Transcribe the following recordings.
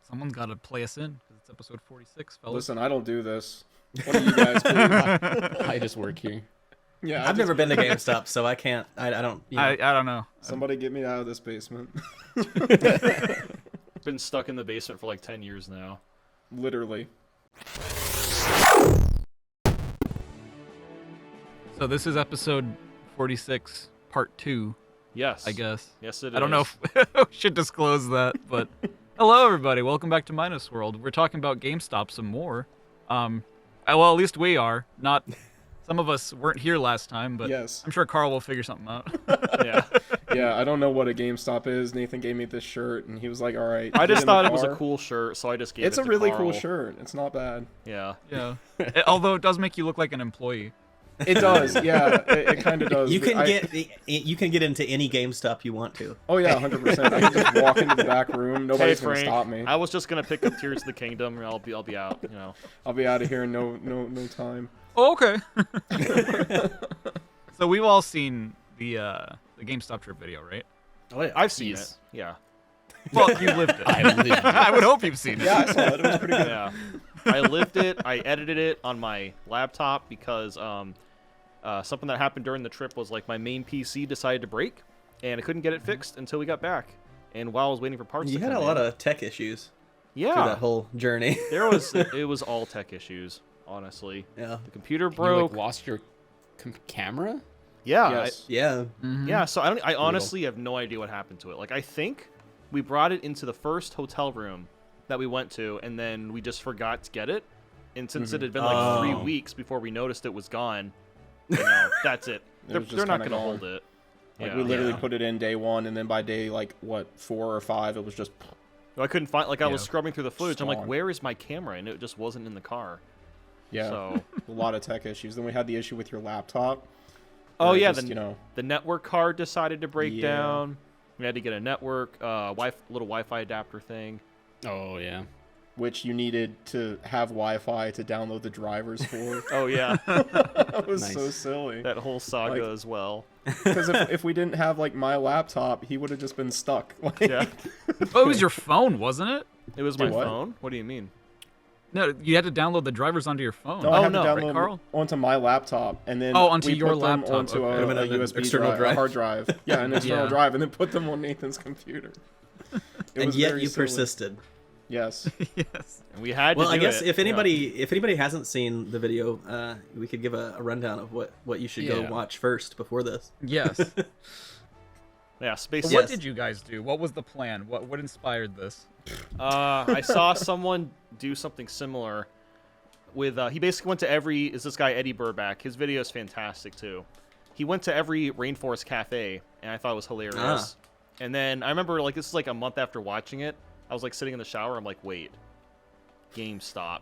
Someone's got to play us in because it's episode 46, fellas. Listen, I don't do this. What do you guys do? I just work here. Yeah, I've never been to GameStop, so I can't. I don't. You know. I don't know. Somebody get me out of this basement. Been stuck in the basement for like 10 years now. Literally. So this is episode 46, part 2. Yes. I guess. Yes, it is. I don't know if we should disclose that, but hello everybody. Welcome back to Minus World. We're talking about GameStop some more. Well, at least we are. Not some of us weren't here last time, but yes. I'm sure Carl will figure something out. Yeah. Yeah, I don't know what a GameStop is. Nathan gave me this shirt, and he was like, all right. I just thought it was a car. cool shirt, so I just gave it to It's a really Carl. cool shirt. It's not bad. Yeah. Yeah. Although it does make you look like an employee. It does, yeah. It kind of does. You can get into any GameStop you want to. Oh yeah, 100%. I can just walk into the back room. Nobody's Hey, gonna Frank, stop me. I was just gonna pick up Tears of the Kingdom, and I'll be out. You know. I'll be out of here in no time. Oh, okay. So we've all seen the GameStop trip video, right? I've seen Yes. it. Yeah. Well, you lived it. I lived it. I would hope you've seen it. Yeah, I saw it. It was pretty good. Yeah. I lived it. I edited it on my laptop because something that happened during the trip was like my main PC decided to break, and I couldn't get it fixed until we got back. And while I was waiting for parts, You to had come a lot in, of tech issues through yeah, that whole journey. it was all tech issues, honestly. Yeah. The computer You broke. like lost your camera? Yeah. Yes. Yeah. Yeah, so I honestly have no idea what happened to it. Like, I think we brought it into the first hotel room that we went to, and then we just forgot to get it. And since it had been like 3 weeks before we noticed it was gone, you know, that's it. It was just They're not kinda going to gone. hold it. Like Yeah. we literally Yeah. put it in day 1, and then by day 4 or 5, it was just. I couldn't find, like, I was Yeah. scrubbing through the footage. I'm like, Gone. where is my camera? And it just wasn't in the car. Yeah. So, A lot of tech issues. Then we had the issue with your laptop. oh where it yeah, just, the network card decided to break Yeah. down. We had to get a network, little Wi-Fi adapter thing. Oh yeah. which you needed to have Wi-Fi to download the drivers for. Oh yeah, That was so Nice. silly. that whole saga Like- as well. Because if we didn't have like my laptop, he would have just been stuck. Like, Yeah, Oh, it was your phone, wasn't it? it was my Dude, what? phone. What do you mean? No, you had to download the drivers onto your phone. No, I had no, to right, download Carl? onto my laptop, and then Oh, onto we your put them laptop, onto okay. a An USB external drive, a drive. hard drive. Yeah, an external Yeah. drive, and then put them on Nathan's computer. It And was yet very you silly. persisted. Yes. Yes. And we had Well, to I do guess it. if Yeah. anybody hasn't seen the video, we could give a rundown of what you should go Yeah. watch first before this. Yes. Yeah, space. So Yes. what did you guys do? What was the plan? What inspired this? I saw someone do something similar with he basically went to every is this guy Eddie Burback. His video is fantastic too. He went to every rainforest cafe, and I thought it was hilarious. And then I remember, like, this is like a month after watching it, I was like sitting in the shower, I'm like, wait, GameStop,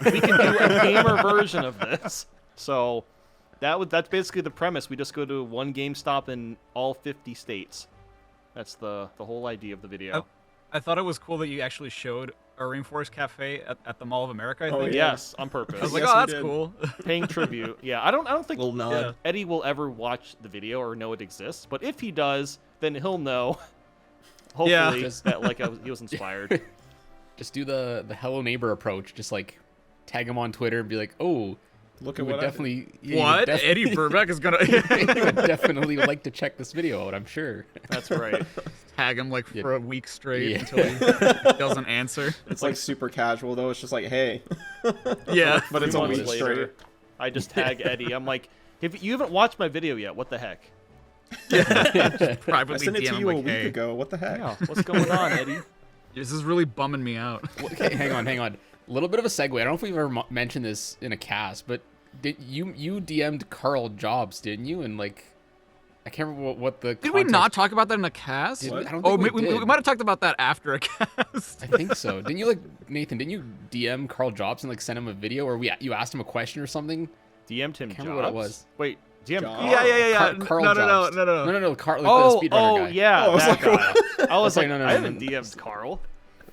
we can do a gamer version of this. So that's basically the premise. We just go to one GameStop in all 50 states. That's the whole idea of the video. I thought it was cool that you actually showed a rainforest cafe at the Mall of America. I Oh, think. yeah. Yes, on purpose. I was like, Yes, oh, we that's did. cool. Paying tribute. Yeah, I don't think Little nod. Eddie will ever watch the video or know it exists. But if he does, then he'll know. Hopefully, Just- that like he was inspired. Just do the hello neighbor approach. Just like tag him on Twitter and be like, oh, Look you at would what I did. definitely you What? would Eddie Burback is gonna you would definitely like to check this video out. I'm sure. That's right. tag him like Yeah. for a week straight Yeah. until he doesn't answer. It's like super casual though. It's just like, hey. Yeah. But it's Few a months week later, straight. I just tag Eddie. I'm like, if you haven't watched my video yet, what the heck? I Privately sent it DM to him you a like, week hey, ago. What the heck? Yeah, what's going on, Eddie? this is really bumming me out. Okay, hang on. A little bit of a segue. I don't know if we've ever mentioned this in a cast, but did you DM'd Carl Jobs, didn't you? And like, I can't remember what the. Did we not talk about that in a cast? Did we? I don't Oh, think we did. might have talked about that after a cast. I think so. Didn't you Nathan? Didn't you DM Carl Jobs and like send him a video, or you asked him a question or something? DM'd him. Can't remember what it Jobs? was. Wait, DM'd. Jobs. Carl? Yeah. Carl No, Jobs. no. Carl, like the speedrunner guy. Yeah, Oh, I was that like, guy. I was Okay, like, no, I no, haven't no. DM'd Carl.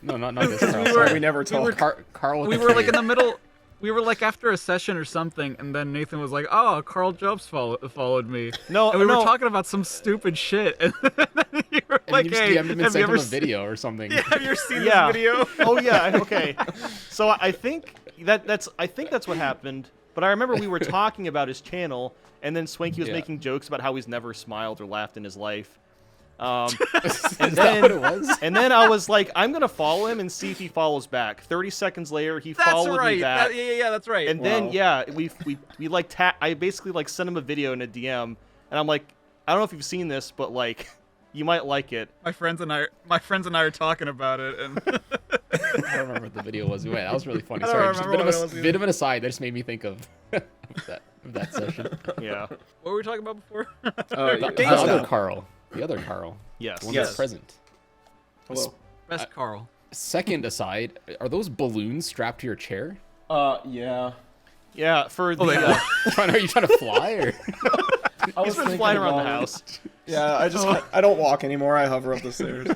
No, not this Carl. we sorry. We never talked. Carl with We the were like K. in the middle. we were like after a session or something, and then Nathan was like, "Oh, Carl Jobs followed me." No, and we no. were talking about some stupid shit, and then you were And like, you just "Hey, DM'd him and have you sent him ever a seen? video or something. Yeah, have you ever seen Yeah. this video?" Oh yeah, okay. So I think that's what happened. But I remember we were talking about his channel, and then Swanky was Yeah. making jokes about how he's never smiled or laughed in his life. Is And that then, what it was? and then I was like, I'm gonna follow him and see if he follows back. 30 seconds later, he That's followed right. me back. Yeah, that's right. And then Wow. yeah, we like I basically like sent him a video in a DM, and I'm like, I don't know if you've seen this, but like, you might like it. my friends and I are talking about it, and I don't remember what the video was. Wait, that was really funny. I don't Sorry, just a remember bit what of it was a bit of an aside that just made me think of that session. Yeah. what were we talking about before? The GameStop. other Carl. The other Carl. Yes. The one Yes. that's present. Hello. Best Carl. Second aside, are those balloons strapped to your chair? Yeah. Yeah. For the they are. Are you trying to fly or? I he's been flying around the house. Yeah, I don't walk anymore. I hover up the stairs.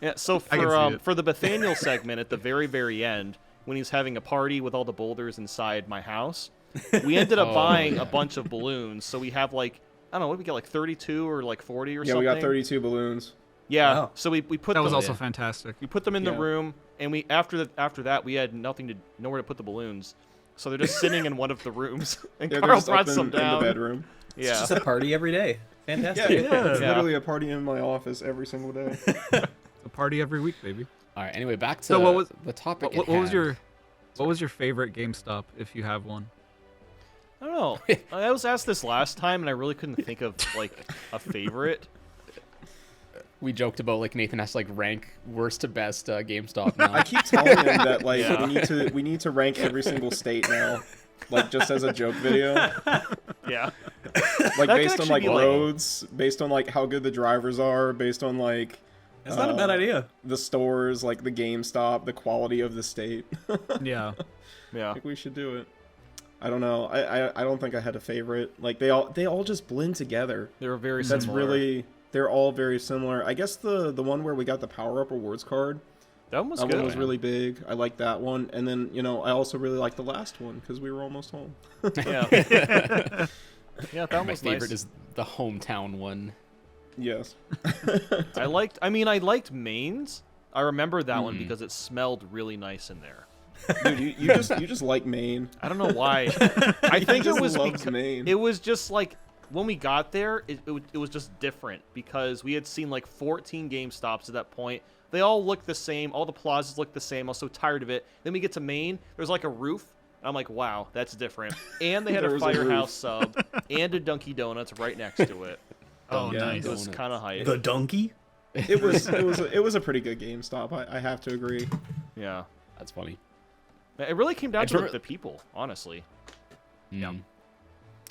Yeah, so I can see it. for the Nathaniel segment at the very end, when he's having a party with all the boulders inside my house, we ended up Oh, buying yeah. a bunch of balloons. So we have like, I don't know, what did we get, like 32 or like 40 or Yeah, something? we got 32 balloons. Yeah, Wow. so we put That was them, also yeah. fantastic. we put them in the Yeah. room, and we after that we had nowhere to put the balloons. So they're just sitting in one of the rooms, and Yeah, they're Carl just brought up some in down. the bedroom. It's Yeah, just a party every day. Fantastic. Yeah, it's Yeah. literally a party in my office every single day. A party every week, baby. All right. Anyway, back to So what was- the topic. What at was hand. your favorite GameStop, if you have one? I don't know. I was asked this last time, and I really couldn't think of like a favorite. We joked about like Nathan has to like rank worst to best GameStop now. I keep telling him that like Yeah. we need to rank every single state now, like just as a joke video, Yeah. like That could based on actually like be, like- roads, based on like how good the drivers are, based on like That's not a bad idea. the stores, like the GameStop, the quality of the state. Yeah. Yeah. Like we should do it. I don't know. I don't think I had a favorite. Like they all just blend together. They were very That's similar. really they're all very similar. I guess the one where we got the power up rewards card, That one was that good. one was really big. I like that one. And then I also really like the last one because we were almost home. Yeah. Yeah, that My was favorite nice. is the hometown one. Yes. I liked Maine's. I remember that one because it smelled really nice in there. Dude, you just like Maine. I don't know why. I think just it was loves because Maine. it was just like when we got there, it was just different because we had seen like 14 GameStops at that point. They all looked the same. All the plazas looked the same. I was so tired of it. Then we get to Maine. There's like a roof. And I'm like, wow, that's different. And they had There a was a roof. Firehouse sub and a Dunkin' Donuts right next to it. Oh, Yeah. nice. It was kind of hype. The donkey? It was a pretty good GameStop. I have to agree. Yeah. That's funny. It really came down I to remember- the people, honestly. Yeah.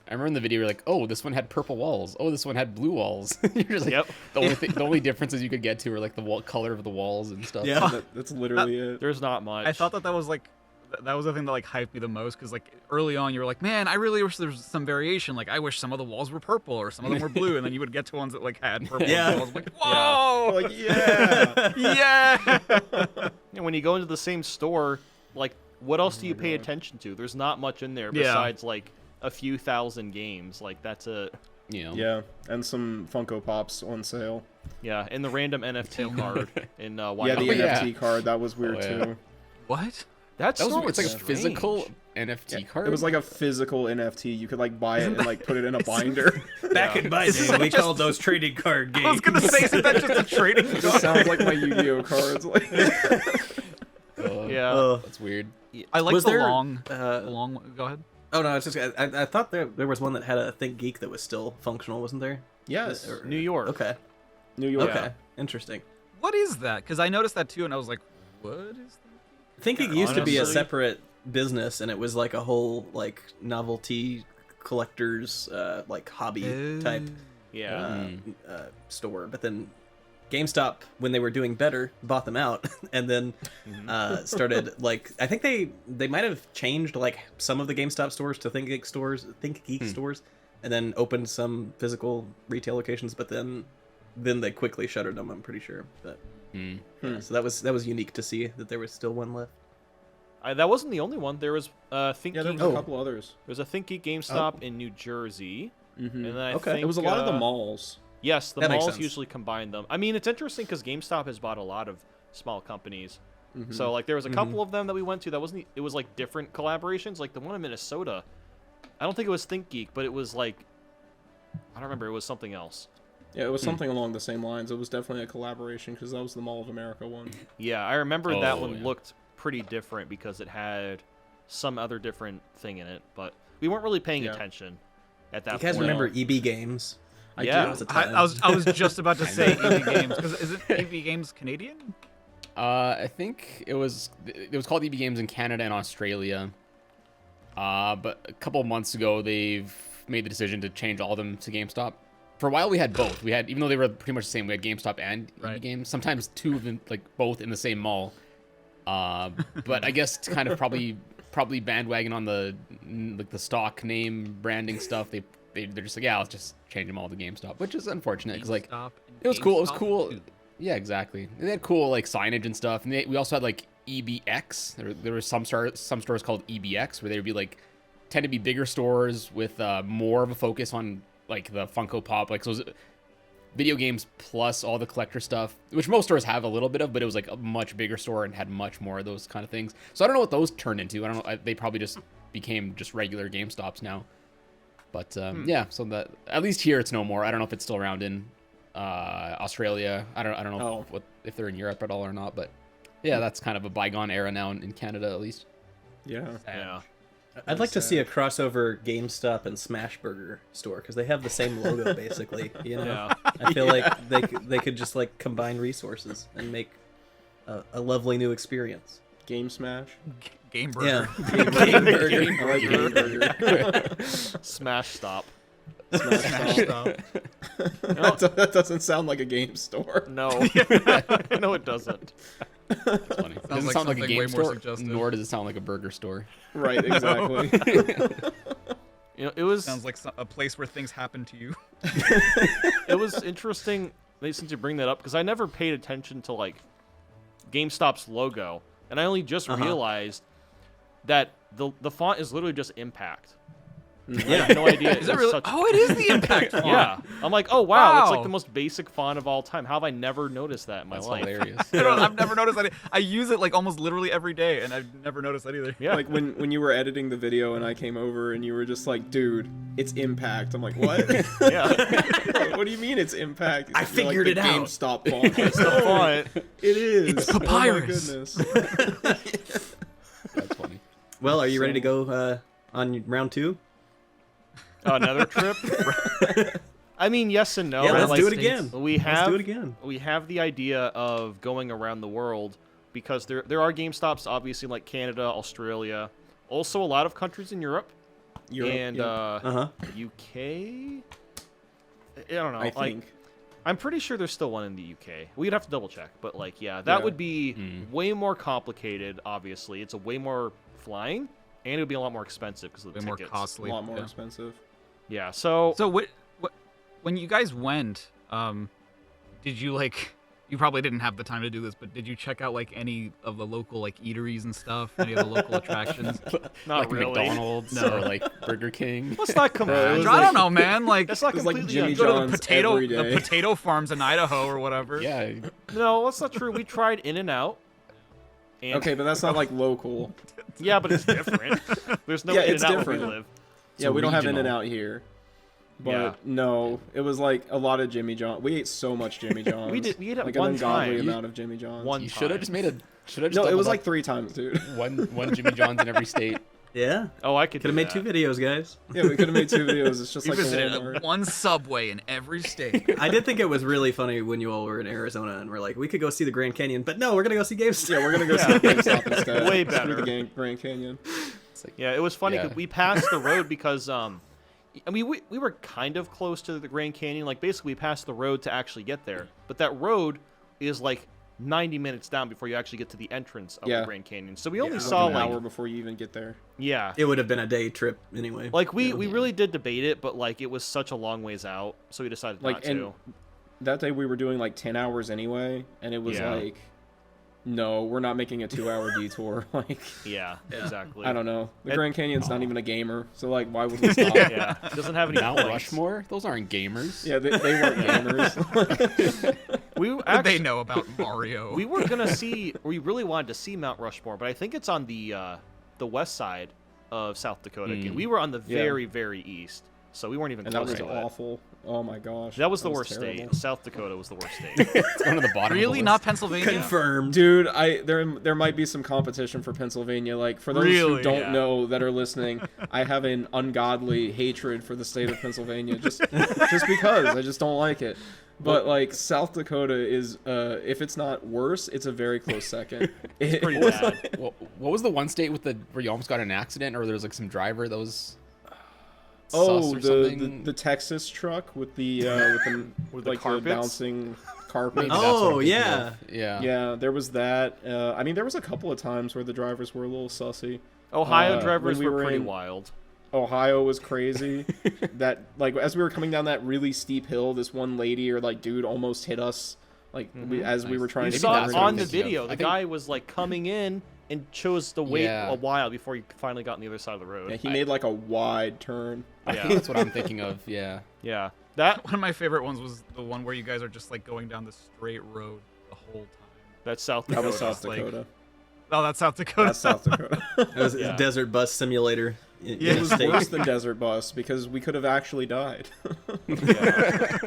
I remember in the video, you're like, oh, this one had purple walls. Oh, this one had blue walls. You're just like, Yep. the only differences you could get to were like the color of the walls and stuff. Yeah. That's literally it. There's not much. I thought that was like that was the thing that like hyped me the most because like early on you were like, man, I really wish there was some variation. Like I wish some of the walls were purple or some of them were blue, and then you would get to ones that like had purple Yeah. walls. Like, whoa, Like yeah. yeah. And when you go into the same store, like, what else do you pay attention to? There's not much in there Yeah. besides like a few thousand games. Like that's a You know? Yeah, and some Funko Pops on sale. yeah, and the random NFT card in Yeah, the Wyoming. yeah. NFT card that was weird Oh, yeah. too. What? That That was store it's like a strange. physical NFT card. It was like a physical NFT. You could like buy it and like put it in a binder. Back in my day, we called those trading card games. I was gonna say, isn't that just a trading It card? sounds like my Yu-Gi-Oh cards. Like, Yeah. That's weird. I like Was the there, long, uh, the long. Go ahead. Oh no, it's just I thought there was one that had a Think Geek that was still functional, wasn't there? yes, Or- New York. Okay. New York. Okay. Interesting. What is that? Because I noticed that too, and I was like, what is that? Think Geek used to be a Honestly- separate business, and it was like a whole like novelty collectors like hobby type Yeah. store. But then GameStop, when they were doing better, bought them out, and then started like I think they might have changed like some of the GameStop stores to Think Geek stores, and then opened some physical retail locations. But then they quickly shuttered them. I'm pretty sure. But Hmm. yeah, so that was unique to see that there was still one left. That wasn't the only one. There was ThinkGeek. Yeah, there was a couple others. There's a ThinkGeek GameStop in New Jersey. Mm-hmm. And then I Okay. think It was a lot of the malls. Yes, the That makes malls sense. usually combine them. I mean, it's interesting because GameStop has bought a lot of small companies. Mm-hmm. So like there was a couple of them that we went to that wasn't. It was like different collaborations. Like the one in Minnesota. I don't think it was ThinkGeek, but it was like I don't remember. It was something else. Yeah, it was something along the same lines. It was definitely a collaboration because that was the Mall of America one. Yeah, I remember that Oh, one yeah. looked pretty different because it had some other different thing in it, but we weren't really paying Yeah. attention at that You guys point. remember EB Games? Yeah. do. was a I time. was just about to say EB Games because isn't EB Games Canadian? I think it was called EB Games in Canada and Australia. But a couple of months ago, they've made the decision to change all of them to GameStop. For a while, we had both. We had, even though they were pretty much the same, we had GameStop and EB Right. Games. Sometimes two of them, like both in the same mall. But I guess to kind of probably bandwagon on the stock name branding stuff. They're just like, yeah, let's just change them all to GameStop, which is unfortunate because like GameStop and it was cool. It was GameStop cool. too. Yeah, exactly. They had cool like signage and stuff, and we also had like EBX. There were some stores called EBX where they would be like tend to be bigger stores with more of a focus on like the Funko Pop, like so it was video games plus all the collector stuff, which most stores have a little bit of, but it was like a much bigger store and had much more of those kind of things. So I don't know what those turned into. I don't know. They probably just became just regular GameStops now. But yeah, so that at least here it's no more. I don't know if it's still around in Australia. I don't know if they're in Europe at all or not. But yeah, that's kind of a bygone era now in Canada at least. Yeah. Yeah. I'd like to see a crossover GameStop and Smashburger store because they have the same logo basically. You know, Yeah. I feel like they could just like combine resources and make a lovely new experience. Game Smash. Game Yeah, Burger. Game Burger. I like Game Burger. Smash Stop. Smash Stop. That doesn't sound like a game store. No. No, it doesn't. It's funny. It doesn't like sound like a something game way more store, suggestive. nor does it sound like a burger store. Right, exactly. You know, it was Sounds like a place where things happen to you. it was interesting since you bring that up because I never paid attention to like GameStop's logo, and I only just realized that the font is literally just Impact. I had no idea. Is it really? Such... Oh, it is the Impact font. Yeah, I'm like, oh wow, it's like Wow. the most basic font of all time. How have I never noticed that in my That's life? hilarious. I've never noticed that. I use it like almost literally every day, and I've never noticed that either. Yeah, Like when you were editing the video and I came over and you were just like, dude, it's Impact. I'm like, what? yeah. What do you mean it's Impact? I You're figured the it out. GameStop font. It's the font. It is. It's papyrus. Oh my goodness. That's funny. Well, are you ready to go on round 2? Another trip. I mean, yes and no. Yeah, let's Like, do it again. We Let's have do it again. we have the idea of going around the world because there are GameStops obviously in like Canada, Australia, also a lot of countries in Europe, and yeah. UK. I don't know. I like, think. I'm pretty sure there's still one in the UK. We'd have to double check, but like, yeah, that Yeah. would be way more complicated. Obviously, it's a way more flying, and it would be a lot more expensive because of the Way more tickets. A costly. lot more Yeah. expensive. Yeah. So So when you guys went, did you like? You probably didn't have the time to do this, but did you check out like any of the local like eateries and stuff? Any of the local attractions? not Like really. McDonald's No. or like Burger King. Let's not compare. was I don't know, man. Like That's not It was like completely Jimmy go to John's the potato every day. farms in Idaho or whatever. Yeah, No, that's not true. We tried In-N-Out. And Okay, but that's not like local. yeah, but it's different. There's no Yeah, it's In-N-Out where we different. live. Yeah, we don't have regional. In-N-Out here. But Yeah. no, it was like a lot of Jimmy John. We ate so much Jimmy John's. We ate it like one an ungodly time. amount of Jimmy John's. One you should have time. just made a. Should have just No, it doubled was up like 3 times, dude. one Jimmy John's in every state. Yeah. Oh, I could Could have made 2 videos, guys. Yeah, we could have made 2 videos. It's just We like a visited Walmart. one Subway in every state. I did think it was really funny when you all were in Arizona and we're like, we could go see the Grand Canyon, but no, we're gonna go see GameStop. Yeah, we're gonna go see GameStop instead. Way Screw better. the Grand Canyon. It's like, Yeah, it was funny. 'Cause Yeah. we passed the road because I mean, we were kind of close to the Grand Canyon. Like basically, we passed the road to actually get there. But that road is like 90 minutes down before you actually get to the entrance of Yeah. the Grand Canyon. So we only It's saw like an like hour before you even get there. yeah. It would have been a day trip anyway. Like we really did debate it, but like it was such a long ways out, so we decided Like, not and to. that day we were doing like 10 hours anyway, and it was Yeah. like no, we're not making a 2-hour detour. Like, Yeah, exactly. I don't know. The And- Grand Canyon's not even a gamer, so like, why would we stop? Yeah, it doesn't have any Mount points. Rushmore? Those aren't gamers. Yeah, they weren't gamers. We What actually, did they know about Mario? we were gonna see. We really wanted to see Mount Rushmore, but I think it's on the west side of South Dakota. We were on the Yeah. very, very east, so we weren't even And that close was to it. awful. Oh my gosh. That was the worst terrible. state. South Dakota was the worst state. It's one of the bottom. Really? Of the Not list. Pennsylvania? Confirmed. Dude, there might be some competition for Pennsylvania. Like, for those who Really? don't Yeah. know that are listening, I have an ungodly hatred for the state of Pennsylvania just because I just don't like it. But like, South Dakota is if it's not worse, it's a very close second. It's Pretty bad. What was the one state with where you almost got in an accident, or there was like some driver that was Oh, sus or something? the Texas truck with the With the like carpets? the bouncing carpet. Maybe that's what I'm Oh, thinking yeah. of. Yeah. Yeah, there was that. I mean, there was a couple of times where the drivers were a little sussy. Ohio drivers when we were were pretty in- wild. Ohio was crazy. That, like, as we were coming down that really steep hill, this one lady or like dude almost hit us. Like as we Nice. were trying You to saw that's it what on I'm the thinking of. video. I The think- guy was like coming in and chose to wait Yeah. a while before he finally got on the other side of the road. Yeah, he made like a wide turn. Yeah. That's what I'm thinking of. Yeah. Yeah, that One of my favorite ones was the one where you guys are just like going down the straight road the whole time. that's South That Dakota. was South like- Dakota. Oh, that's South Dakota. That's South Dakota. It was Yeah. a desert bus simulator. Yeah, It was worse than Desert Bus because we could have actually died. Yeah.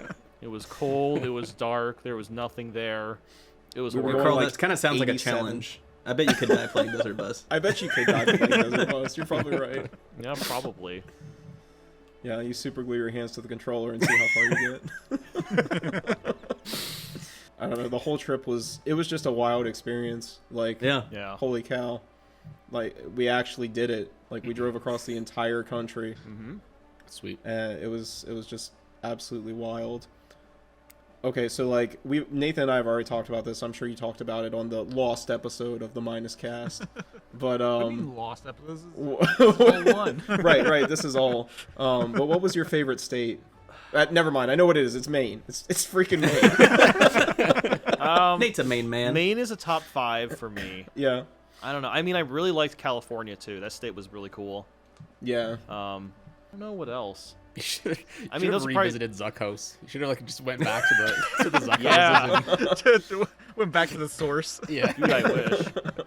It was cold. It was dark. There was nothing there. It was We were horrible. going, Carl, like, that kind of sounds like a 87. challenge. I bet you could die playing Desert Bus. I bet you could die playing Desert Bus. You're probably right. Yeah, probably. Yeah, you super glue your hands to the controller and see how far you get. I don't know. The whole trip was just a wild experience. Like, Yeah. Yeah. holy cow. Like, we actually did it. Like, we drove across the entire country. Sweet. It was just absolutely wild. Okay, so like Nathan and I have already talked about this. I'm sure you talked about it on the lost episode of the Minus Cast. But What do you mean lost episodes? This all is all one. right. This is all. But what was your favorite state? Never mind. I know what it is. It's Maine. It's freaking Maine. Nate's a main man. Maine is a top 5 for me. Yeah. I don't know. I mean, I really liked California too. That state was really cool. Yeah. I don't know what else. You should I mean, have those are probably- revisited Zuck House. You should have like just went back to the Zuck Yeah. houses. Went back to the source. Yeah. Dude, I wish.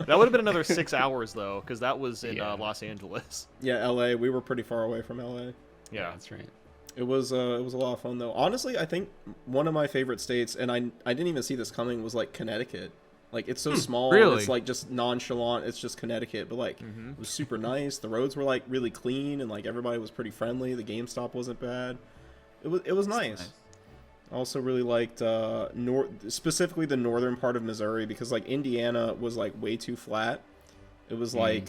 That would have been another 6 hours though, because that was in Yeah. Los Angeles. Yeah. L.A. We were pretty far away from L.A. Yeah. That's right. It was a lot of fun though. Honestly, I think one of my favorite states, and I didn't even see this coming, was like Connecticut. Like, it's so small. Really? It's like just nonchalant. It's just Connecticut, but like it was super nice. The roads were like really clean, and like everybody was pretty friendly. The GameStop wasn't bad. It was nice. I also really liked specifically the northern part of Missouri because like Indiana was like way too flat. It was like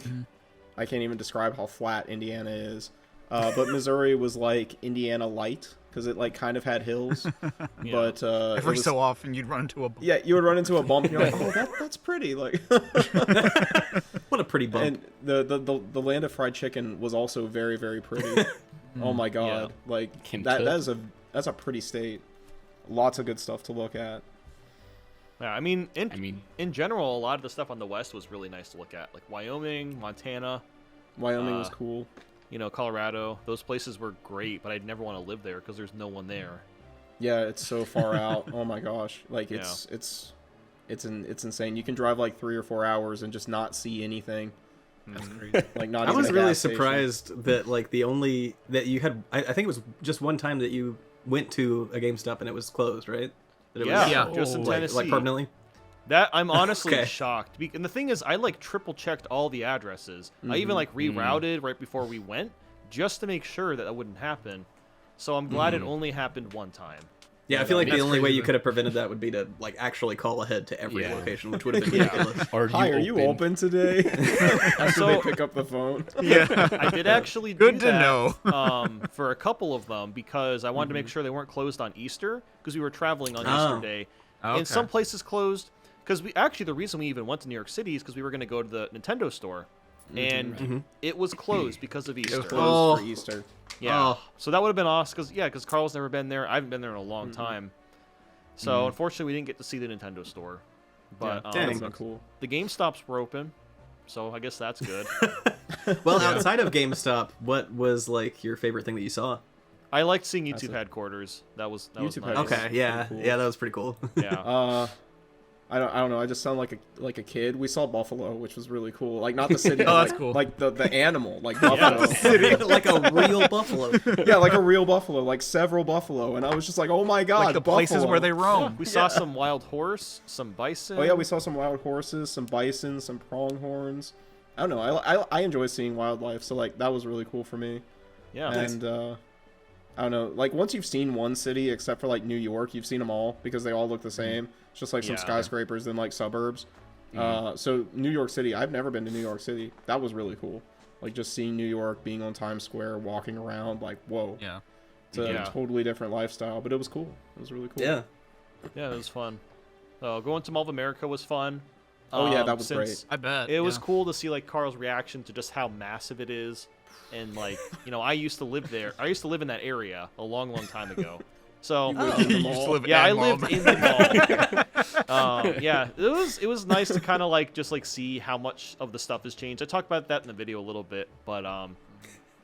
I can't even describe how flat Indiana is. But Missouri was like Indiana light because it like kind of had hills. Yeah. But it Every was- so often you'd run into a yeah, you would run into a bump and you're like, oh, that's pretty. Like, What a pretty bump. and the land of fried chicken was also very, very pretty. Oh my god, like Kentucky. that's a pretty state. Lots of good stuff to look at. Yeah, I mean, in general, a lot of the stuff on the west was really nice to look at, like Wyoming, Montana, Wyoming was cool. you know, Colorado. Those places were great, but I'd never want to live there because there's no one there. Yeah, it's so far out. Oh my gosh, like it's insane. You can drive like 3 or 4 hours and just not see anything. That's crazy. Like not. I even was a really gas station. surprised that like that you had. I think it was just one time that you went to a GameStop and it was closed, right? That it Yeah, was, Yeah. just in like, Tennessee. like permanently. That I'm honestly Okay. shocked. And the thing is, I like triple checked all the addresses. I even like rerouted right before we went just to make sure that wouldn't happen. So I'm glad it only happened one time. Yeah, I feel like the that's only way crazy. you could have prevented that would be to like actually call ahead to every Yeah. location, which would have been ridiculous. Or Hi, are you open today? After So- they pick up the phone. Yeah. I did actually Good do to that, know. For a couple of them because I wanted to make sure they weren't closed on Easter because we were traveling on Oh. Easter Day. Okay. And some places closed because the reason we even went to New York City is because we were going to go to the Nintendo store. And it was closed because of Easter. It was closed for Easter. Yeah. Oh. So that would have been awesome because Carl's never been there. I haven't been there in a long time. So unfortunately, we didn't get to see the Nintendo store. But Dang, Dang. that's cool. the GameStops were open, so I guess that's good. Well, outside of GameStop, what was like your favorite thing that you saw? I liked seeing That's YouTube it. headquarters. That was YouTube nice. headquarters. Okay, yeah, cool. yeah, that was pretty cool. Yeah. I don't know. I just sound like a kid. We saw buffalo, which was really cool. Like not the city, Oh, but, that's like, cool. like the animal, like buffalo. Like a real buffalo. Yeah, like a real buffalo, like several buffalo, and I was just like, oh my god, Like the places buffalo. where they roam. We saw some wild horse, some bison. Oh yeah, we saw some wild horses, some bison, some pronghorns. I don't know. I enjoy seeing wildlife, so like that was really cool for me. Yeah. And I don't know. Like once you've seen one city, except for like New York, you've seen them all because they all look the same. It's just like some Yeah. skyscrapers and like suburbs. So New York City, I've never been to New York City. That was really cool. Like just seeing New York, being on Times Square, walking around, like whoa. Yeah. It's a Yeah. totally different lifestyle, but it was cool. It was really cool. Yeah. Yeah, it was fun. Going to Mall of America was fun. Oh, yeah, that was since I bet. It was yeah. cool to see like Carl's reaction to just how massive it is, and like I used to live there. I used to live in that area a long, long time ago. So You used to live yeah, I at Mall. lived in the mall. Yeah, it was nice to kind of like just like see how much of the stuff has changed. I talked about that in the video a little bit, but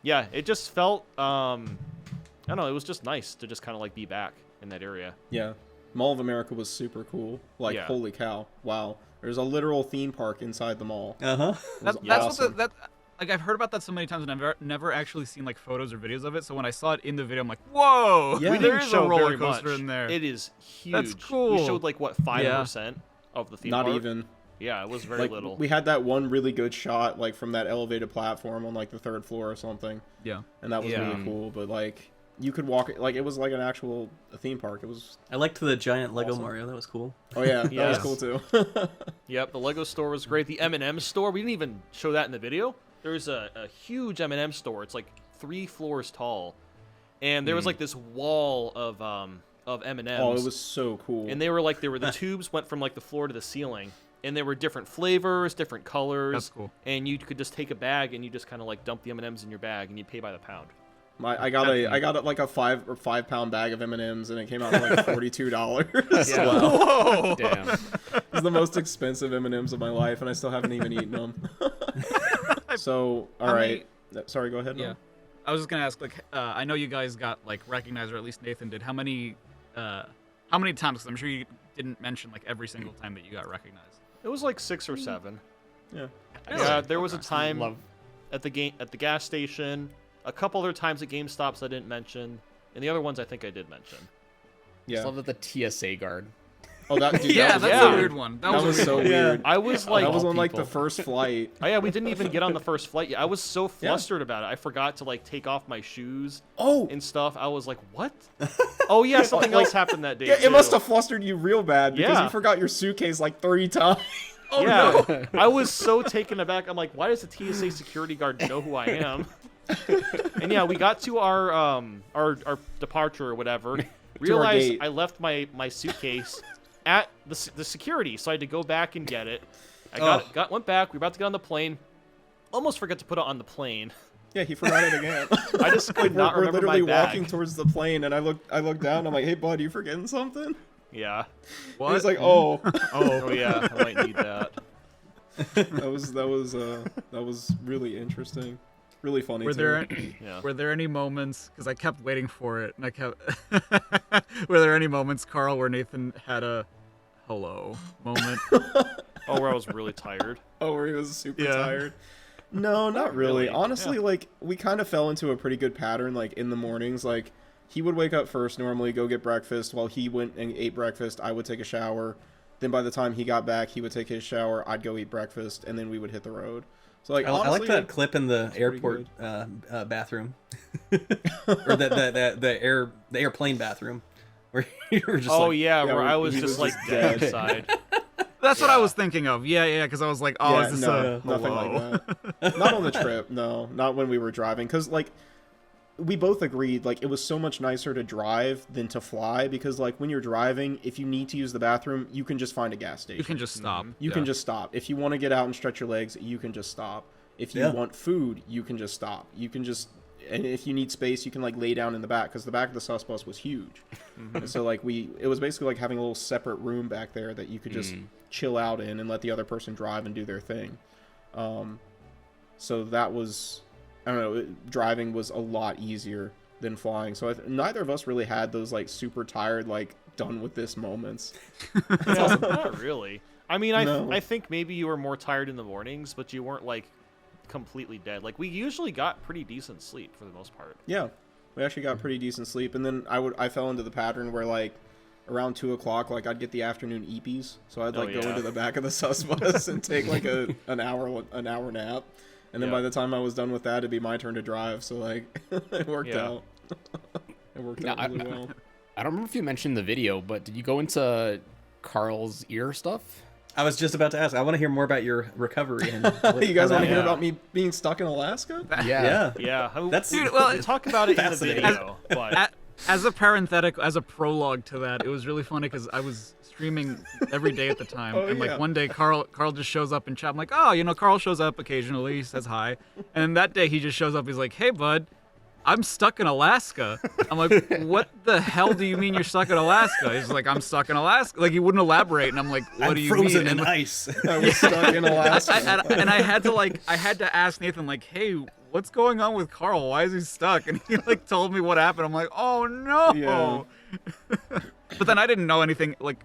yeah, it just felt I don't know, it was just nice to just kind of like be back in that area. Yeah. Mall of America was super cool. Like, Yeah. holy cow. Wow. There's a literal theme park inside the mall. Uh-huh. Was That's awesome. what that like I've heard about that so many times, and I've never actually seen like photos or videos of it. So when I saw it in the video, I'm like, whoa! Yeah. We there didn't is show a roller very coaster much. in there. It is huge. That's cool. We showed like what 5% of the theme Not park. even. Yeah, it was very Like, little. we had that one really good shot, like, from that elevated platform on, like, the 3rd floor or something. Yeah. And that was Yeah. really cool. But, like, you could walk... Like, it was like an actual theme park. It was... I liked the giant Lego Awesome. Mario. That was cool. Oh, yeah. That was Yes. cool, too. Yep, the Lego store was great. The M&M store, we didn't even show that in the video. There's a huge M&M store. It's like 3 floors tall, and there was like this wall of M&Ms. Oh, it was so cool. And they were the tubes went from like the floor to the ceiling, and there were different flavors, different colors. That's cool. And you could just take a bag and you just kind of like dump the M&Ms in your bag, and you pay by the pound. I got like a 5 pound bag of M&Ms, and it came out to like $42. Yeah. Whoa! Damn. It's the most expensive M&Ms of my life, and I still haven't even eaten them. So, all How right. Sorry, go ahead. Yeah. Noah. I was just gonna ask, like, I know you guys got like recognized, or at least Nathan did. How many times? Because I'm sure you didn't mention like every single time that you got recognized. It was like 6 or 7. Yeah. Yeah, there was a Okay. time Love. at the gas station, a couple other times at GameStops I didn't mention, and the other ones I think I did mention. Yeah. Just love that the TSA guard. Oh, that dude. Yeah, that was that's yeah. a weird one. That was a so weird one. weird. I was like, That was all on like the people. first flight. oh yeah, we didn't even get on the first flight yet. I was so flustered about it. I forgot to like take off my shoes Oh, and stuff. I was like, what? Oh yeah, something else happened that day. yeah. too. It must have flustered you real bad because Yeah. you forgot your suitcase like 30 times. Yeah, I was so taken aback. I'm like, why does the TSA security guard know who I am? And yeah, we got to our departure or whatever. Realized gate. I left my suitcase at the security, so I had to go back and get it. I went back. We were about to get on the plane. Almost forgot to put it on the plane. Yeah, he forgot it again. I just could not we're remember literally my bag. walking towards the plane, and I look down. I'm like, "Hey, bud, you forgetting something?" Yeah. And he's like, "Oh." Oh yeah, I might need that. that was really interesting, really funny. Were too. there Yeah. were there any moments? Because I kept waiting for it, and I kept. Were there any moments, Carl, where Nathan had a hello moment? Oh, where I was really tired. Oh, where he was super Yeah. tired. No, not really. really. Honestly, Yeah. like we kind of fell into a pretty good pattern. Like in the mornings, like he would wake up first, normally go get breakfast. While he went and ate breakfast, I would take a shower. Then by the time he got back, he would take his shower. I'd go eat breakfast, and then we would hit the road. So like, I like honestly, that clip in the airport bathroom, or the airplane bathroom, where you were just Oh like, yeah, yeah, where I he was was just like just dead dead. inside. That's what I was thinking of. Yeah, because I was like, oh, Yeah, is this no, a nothing hello? like that. Not on the trip, no. Not when we were driving, because like we both agreed like it was so much nicer to drive than to fly, because like when you're driving, if you need to use the bathroom, you can just find a gas station. You can just stop. You can just stop. If you want to get out and stretch your legs, you can just stop. If you Yeah. want food, you can just stop. You can just, and if you need space, you can like lay down in the back, because the back of the sus bus was huge. And so like it was basically like having a little separate room back there that you could just chill out in and let the other person drive and do their thing. So that was, I don't know, driving was a lot easier than flying. So neither of us really had those like super tired, like done with this moments. No, not really. I mean, No. I think maybe you were more tired in the mornings, but you weren't like completely dead. Like we usually got pretty decent sleep for the most part. Yeah, we actually got pretty decent sleep, and then I fell into the pattern where like around 2 o'clock, like I'd get the afternoon eepies, so I'd like go into the back of the sus bus and take like an hour nap, and then by the time I was done with that, it'd be my turn to drive. So like it worked out. It worked out really well. I don't remember if you mentioned the video, but did you go into Carl's ear stuff? I was just about to ask. I want to hear more about your recovery. And You guys want to hear about me being stuck in Alaska? Yeah. That's Dude, well, talk about it in the fascinating. video, but As a parenthetic, as a prologue to that, it was really funny because I was streaming every day at the time, and like one day Carl just shows up in chat. I'm like, oh, you know, Carl shows up occasionally, he says hi, and then that day he just shows up. He's like, hey, bud, I'm stuck in Alaska. I'm like, what the hell do you mean you're stuck in Alaska? He's like, I'm stuck in Alaska. Like he wouldn't elaborate, and I'm like, what do you mean? Frozen And in like, ice. I was stuck in Alaska. and I had to ask Nathan like, hey, what's going on with Carl? Why is he stuck? And he like told me what happened. I'm like, oh no. Yeah. But then I didn't know anything like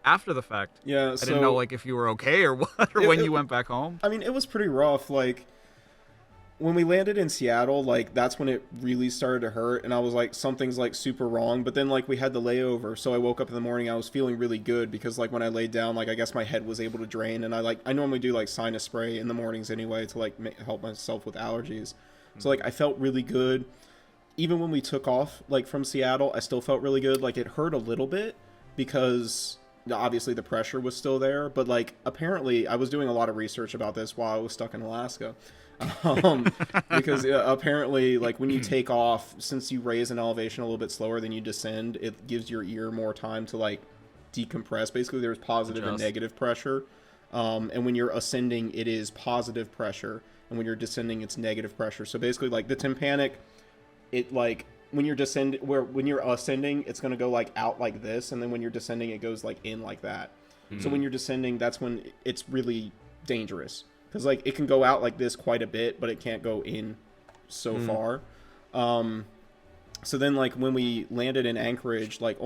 after the fact. Yeah, I didn't know like if you were okay or what, or when you went back home. I mean, it was pretty rough. Like when we landed in Seattle, like that's when it really started to hurt, and I was like, something's like super wrong. But then like we had the layover, so I woke up in the morning, I was feeling really good because like when I laid down, like I guess my head was able to drain, and I normally do like sinus spray in the mornings anyway to like help myself with allergies. So like I felt really good. Even when we took off like from Seattle, I still felt really good. Like it hurt a little bit because obviously the pressure was still there, but like apparently I was doing a lot of research about this while I was stuck in Alaska. Because apparently like when you take off, since you raise an elevation a little bit slower than you descend, it gives your ear more time to like decompress. Basically there's positive and negative pressure, and when you're ascending it is positive pressure, and when you're descending it's negative pressure. So basically like the tympanic, it like when you're when you're ascending it's going to go like out like this, and then when you're descending it goes like in like that. So when you're descending, that's when it's really dangerous. Because, like, it can go out like this quite a bit, but it can't go in so far. So then, like, when we landed in Anchorage, like,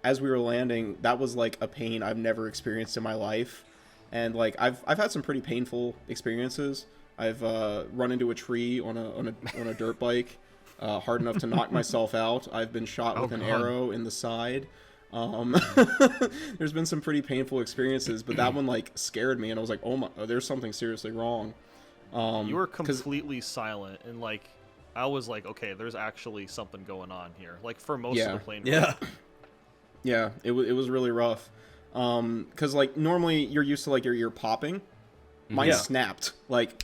as we were landing, that was, like, a pain I've never experienced in my life. And, like, I've had some pretty painful experiences. I've run into a tree on a dirt bike, hard enough to knock myself out. I've been shot with an arrow in the side. There's been some pretty painful experiences, but that one like scared me, and I was like, oh my, there's something seriously wrong. You were completely silent, and like I was like, okay, there's actually something going on here. Like for most of the plane ride. Yeah, it was really rough. Because like normally you're used to like your ear popping. Mine snapped. Like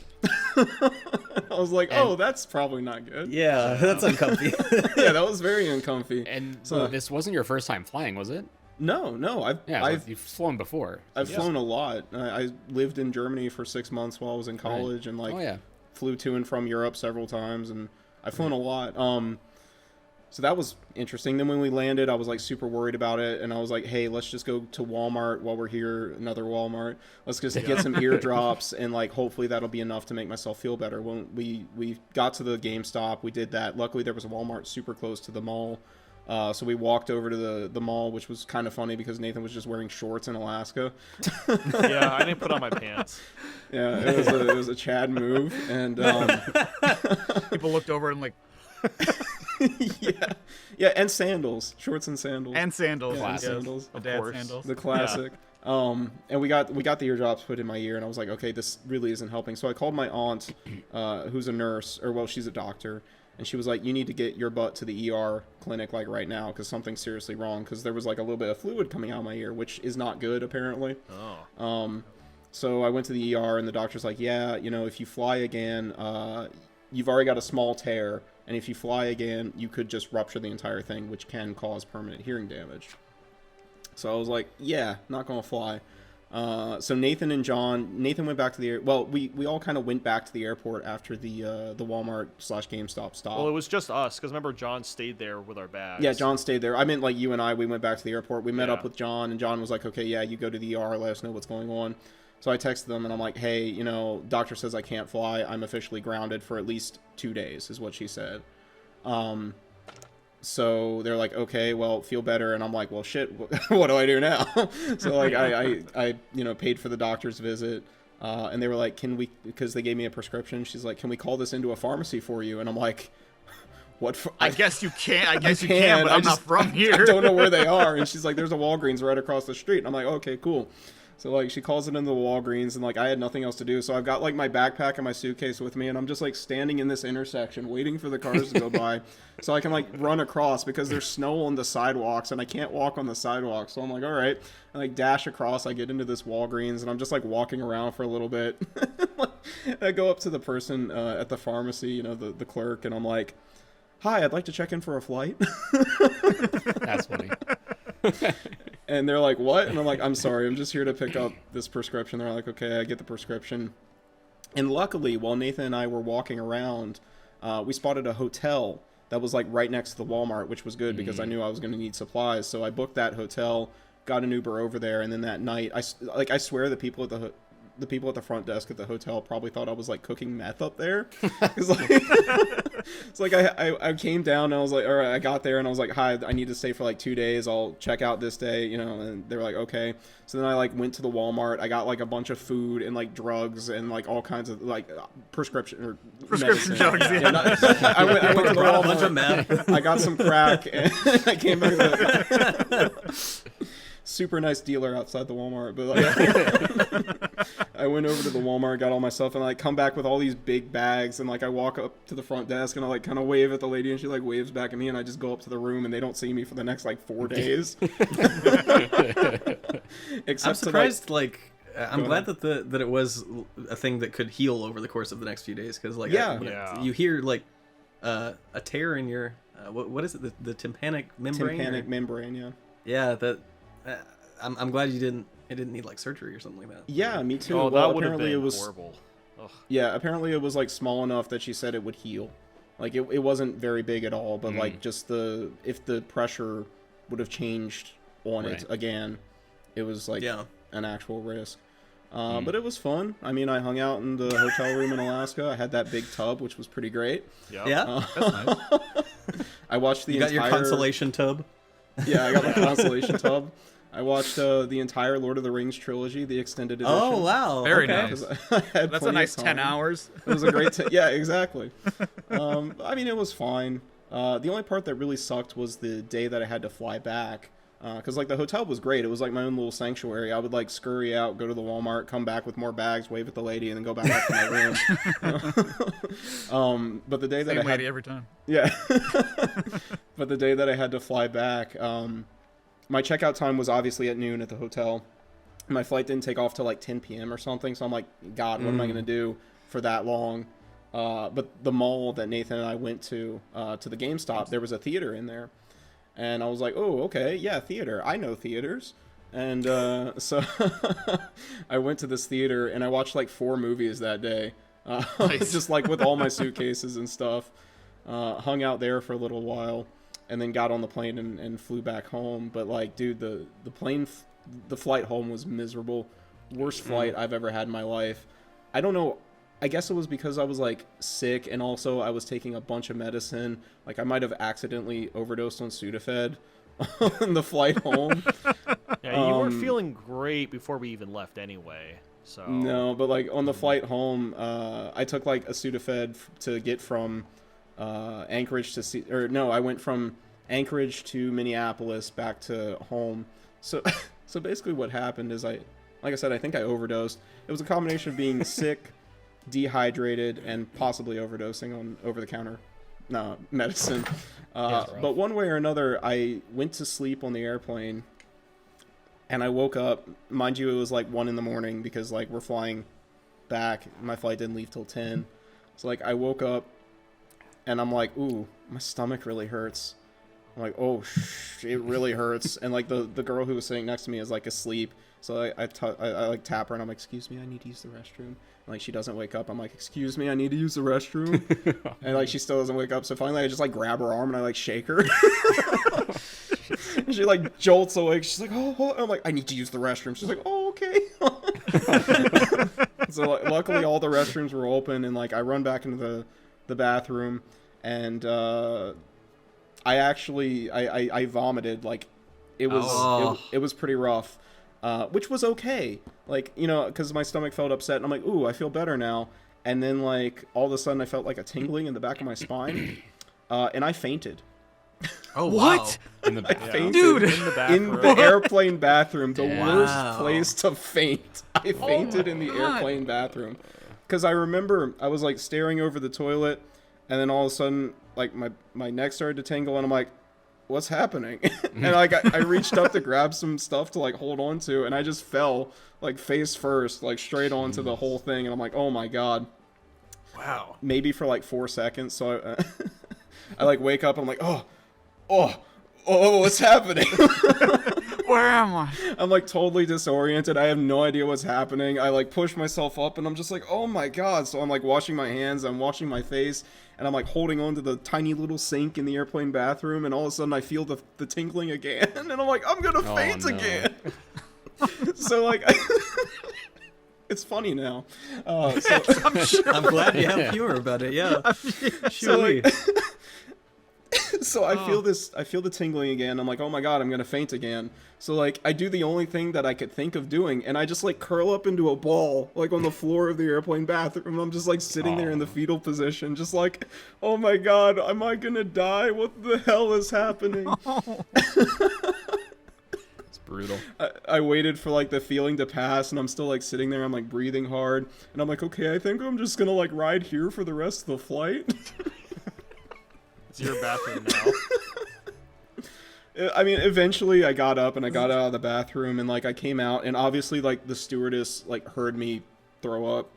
I was like, oh, that's probably not good. Yeah, that's uncomfy. Yeah, that was very uncomfy. And So- this wasn't your first time flying, was it? No, You've flown before. I've flown a lot. I lived in Germany for 6 months while I was in college, and like flew to and from Europe several times, and I've flown a lot. So that was interesting. Then when we landed, I was like super worried about it, and I was like, hey, let's just go to Walmart while we're here, another Walmart. Let's just get some eardrops, and like hopefully that'll be enough to make myself feel better. When we got to the GameStop, we did that. Luckily there was a Walmart super close to the mall. So we walked over to the mall, which was kind of funny because Nathan was just wearing shorts in Alaska. Yeah, I didn't put on my pants. Yeah, it was a Chad move, and People looked over and like, yeah, and sandals, shorts and sandals, Yeah, and Yes, sandals, the dad course. sandals. the classic. And we got the eardrops put in my ear, and I was like, okay, this really isn't helping. So I called my aunt, who's a nurse, or well, she's a doctor. And she was like, you need to get your butt to the ER clinic like right now because something's seriously wrong, because there was like a little bit of fluid coming out of my ear, which is not good apparently. So I went to the ER, and the doctor's like, yeah, you know, if you fly again, you've already got a small tear, and if you fly again, you could just rupture the entire thing, which can cause permanent hearing damage. So I was like, yeah, not gonna fly. So Nathan went back to the we all kind of went back to the airport after the Walmart/GameStop stop. Well, it was just us, because remember, John stayed there with our bags. Yeah, John stayed there. I meant like you and I, we went back to the airport. We met Yeah. up with John, and John was like, okay, yeah, you go to the ER, let us know what's going on. So I texted them, and I'm like, hey, doctor says I can't fly. I'm officially grounded for at least 2 days, is what she said. So they're like, okay, well, feel better. And I'm like, well, shit, what do I do now? So like I paid for the doctor's visit. And they were like, because they gave me a prescription. She's like, can we call this into a pharmacy for you? And I'm like, what? I guess you can. I guess you can, but I'm not from here. I don't know where they are. And she's like, there's a Walgreens right across the street. And I'm like, okay, cool. So like she calls it into the Walgreens, and like I had nothing else to do, so I've got like my backpack and my suitcase with me, and I'm just like standing in this intersection waiting for the cars to go by so I can like run across, because there's snow on the sidewalks and I can't walk on the sidewalks. So I'm like, all right, I like dash across. I get into this Walgreens, and I'm just like walking around for a little bit. I go up to the person at the pharmacy, the clerk, and I'm like, hi, I'd like to check in for a flight. That's funny. And they're like, what? And I'm like, I'm sorry, I'm just here to pick up this prescription. They're like, okay, I get the prescription. And luckily, while Nathan and I were walking around, we spotted a hotel that was like right next to the Walmart, which was good because I knew I was going to need supplies. So I booked that hotel, got an Uber over there, and then that night, I swear the people at the front desk at the hotel probably thought I was like cooking meth up there. It's like I came down, and I was like, all right, I got there, and I was like, hi, I need to stay for like 2 days. I'll check out this day, and they were like, okay. So then I like went to the Walmart. I got like a bunch of food and like drugs and like all kinds of like prescription medicine. drugs. Yeah. I went to the Brought Walmart. a bunch of meth. I got some crack, and I came back to super nice dealer outside the Walmart, but like I went over to the Walmart, got all my stuff, and I like come back with all these big bags, and like I walk up to the front desk, and I like kind of wave at the lady, and she like waves back at me, and I just go up to the room, and they don't see me for the next like 4 days. Except I'm surprised. I'm glad that it was a thing that could heal over the course of the next few days, because Yeah. you hear like a tear in your what is it, the tympanic membrane? Tympanic membrane, yeah. Yeah, that. I'm glad it didn't need like surgery or something like that. Yeah, me too. Oh, Well, that would have apparently been it was horrible. Ugh. Yeah, apparently it was like small enough that she said it would heal. Like it wasn't very big at all, but like just if the pressure would have changed on it again, it was like an actual risk. But it was fun. I mean, I hung out in the hotel room in Alaska. I had that big tub, which was pretty great. Yep. Yeah. That's nice. I watched the You got entire... your consolation tub. Yeah, I got my consolation tub. I watched the entire Lord of the Rings trilogy, the extended edition. Oh wow. Very okay. nice. 'Cause I had That's a plenty of nice 10 time. hours. It was a great yeah, exactly. I mean, it was fine. The only part that really sucked was the day that I had to fly back. Because, like, the hotel was great. It was, like, my own little sanctuary. I would, like, scurry out, go to the Walmart, come back with more bags, wave at the lady, and then go back up to my room. But the day that Same I had... lady every time. Yeah. But the day that I had to fly back, my checkout time was obviously at noon at the hotel. My flight didn't take off till, like, 10 p.m. or something. So I'm like, God, what am I going to do for that long? But the mall that Nathan and I went to the GameStop, there was a theater in there. And I was like, oh, okay, yeah, theater. I know theaters. And so I went to this theater, and I watched like 4 movies that day. Nice. Just like with all my suitcases and stuff. Hung out there for a little while, and then got on the plane and flew back home. But like, dude, the flight home was miserable. Worst flight I've ever had in my life. I don't know. I guess it was because I was like sick, and also I was taking a bunch of medicine. Like I might have accidentally overdosed on Sudafed on the flight home. Yeah, you weren't feeling great before we even left anyway. So No, but like on the flight home, I took like a Sudafed to get from Anchorage to I went from Anchorage to Minneapolis back to home. So basically what happened is like I said, I think I overdosed. It was a combination of being sick, dehydrated, and possibly overdosing on over-the-counter medicine. But one way or another, I went to sleep on the airplane, and I woke up. Mind you, it was like 1 a.m. because like we're flying back. My flight didn't leave till 10. So like I woke up, and I'm like, ooh, my stomach really hurts. I'm like, oh, it really hurts. And like the girl who was sitting next to me is like asleep. So I like tap her and I'm like, excuse me, I need to use the restroom. And, like she doesn't wake up. I'm like, excuse me, I need to use the restroom. And like she still doesn't wake up. So finally I just like grab her arm and I like shake her. And she like jolts awake. She's like, oh, what? I'm like, I need to use the restroom. She's like, oh, okay. So like, luckily all the restrooms were open, and like I run back into the bathroom, and I vomited. Like it was pretty rough, which was okay. Like, you know, because my stomach felt upset, and I'm like, ooh, I feel better now. And then like all of a sudden I felt like a tingling in the back of my spine, and I fainted. Oh, What? In the I bathroom. fainted Dude. In the bathroom. in the airplane bathroom. The Damn. worst place to faint. I fainted in the God. airplane bathroom. Because I remember I was like staring over the toilet, and then all of a sudden, like my neck started to tingle, and I'm like, what's happening? And like I reached up to grab some stuff to like hold on to, and I just fell like face first, like straight onto the whole thing, and I'm like, oh my god. Wow. Maybe for like 4 seconds. So I like wake up, and I'm like, oh, what's happening? Where am I? I'm like totally disoriented. I have no idea what's happening. I like push myself up, and I'm just like, oh my god. So I'm like washing my hands, I'm washing my face, and I'm like holding on to the tiny little sink in the airplane bathroom, and all of a sudden I feel the tinkling again, and I'm like, I'm gonna faint no. again. So like it's funny now. So I'm glad you have humor about it. Yeah. So, like, so I feel the tingling again. I'm like, oh my god, I'm gonna faint again. So like I do the only thing that I could think of doing, and I just like curl up into a ball like on the floor of the airplane bathroom. I'm just like sitting there in the fetal position, just like, oh my god, am I gonna die? What the hell is happening? It's brutal. I waited for like the feeling to pass, and I'm still like sitting there. I'm like breathing hard, and I'm like, okay, I think I'm just gonna like ride here for the rest of the flight. It's your bathroom now. I mean, eventually I got up and I got out of the bathroom, and like I came out, and obviously like the stewardess like heard me throw up.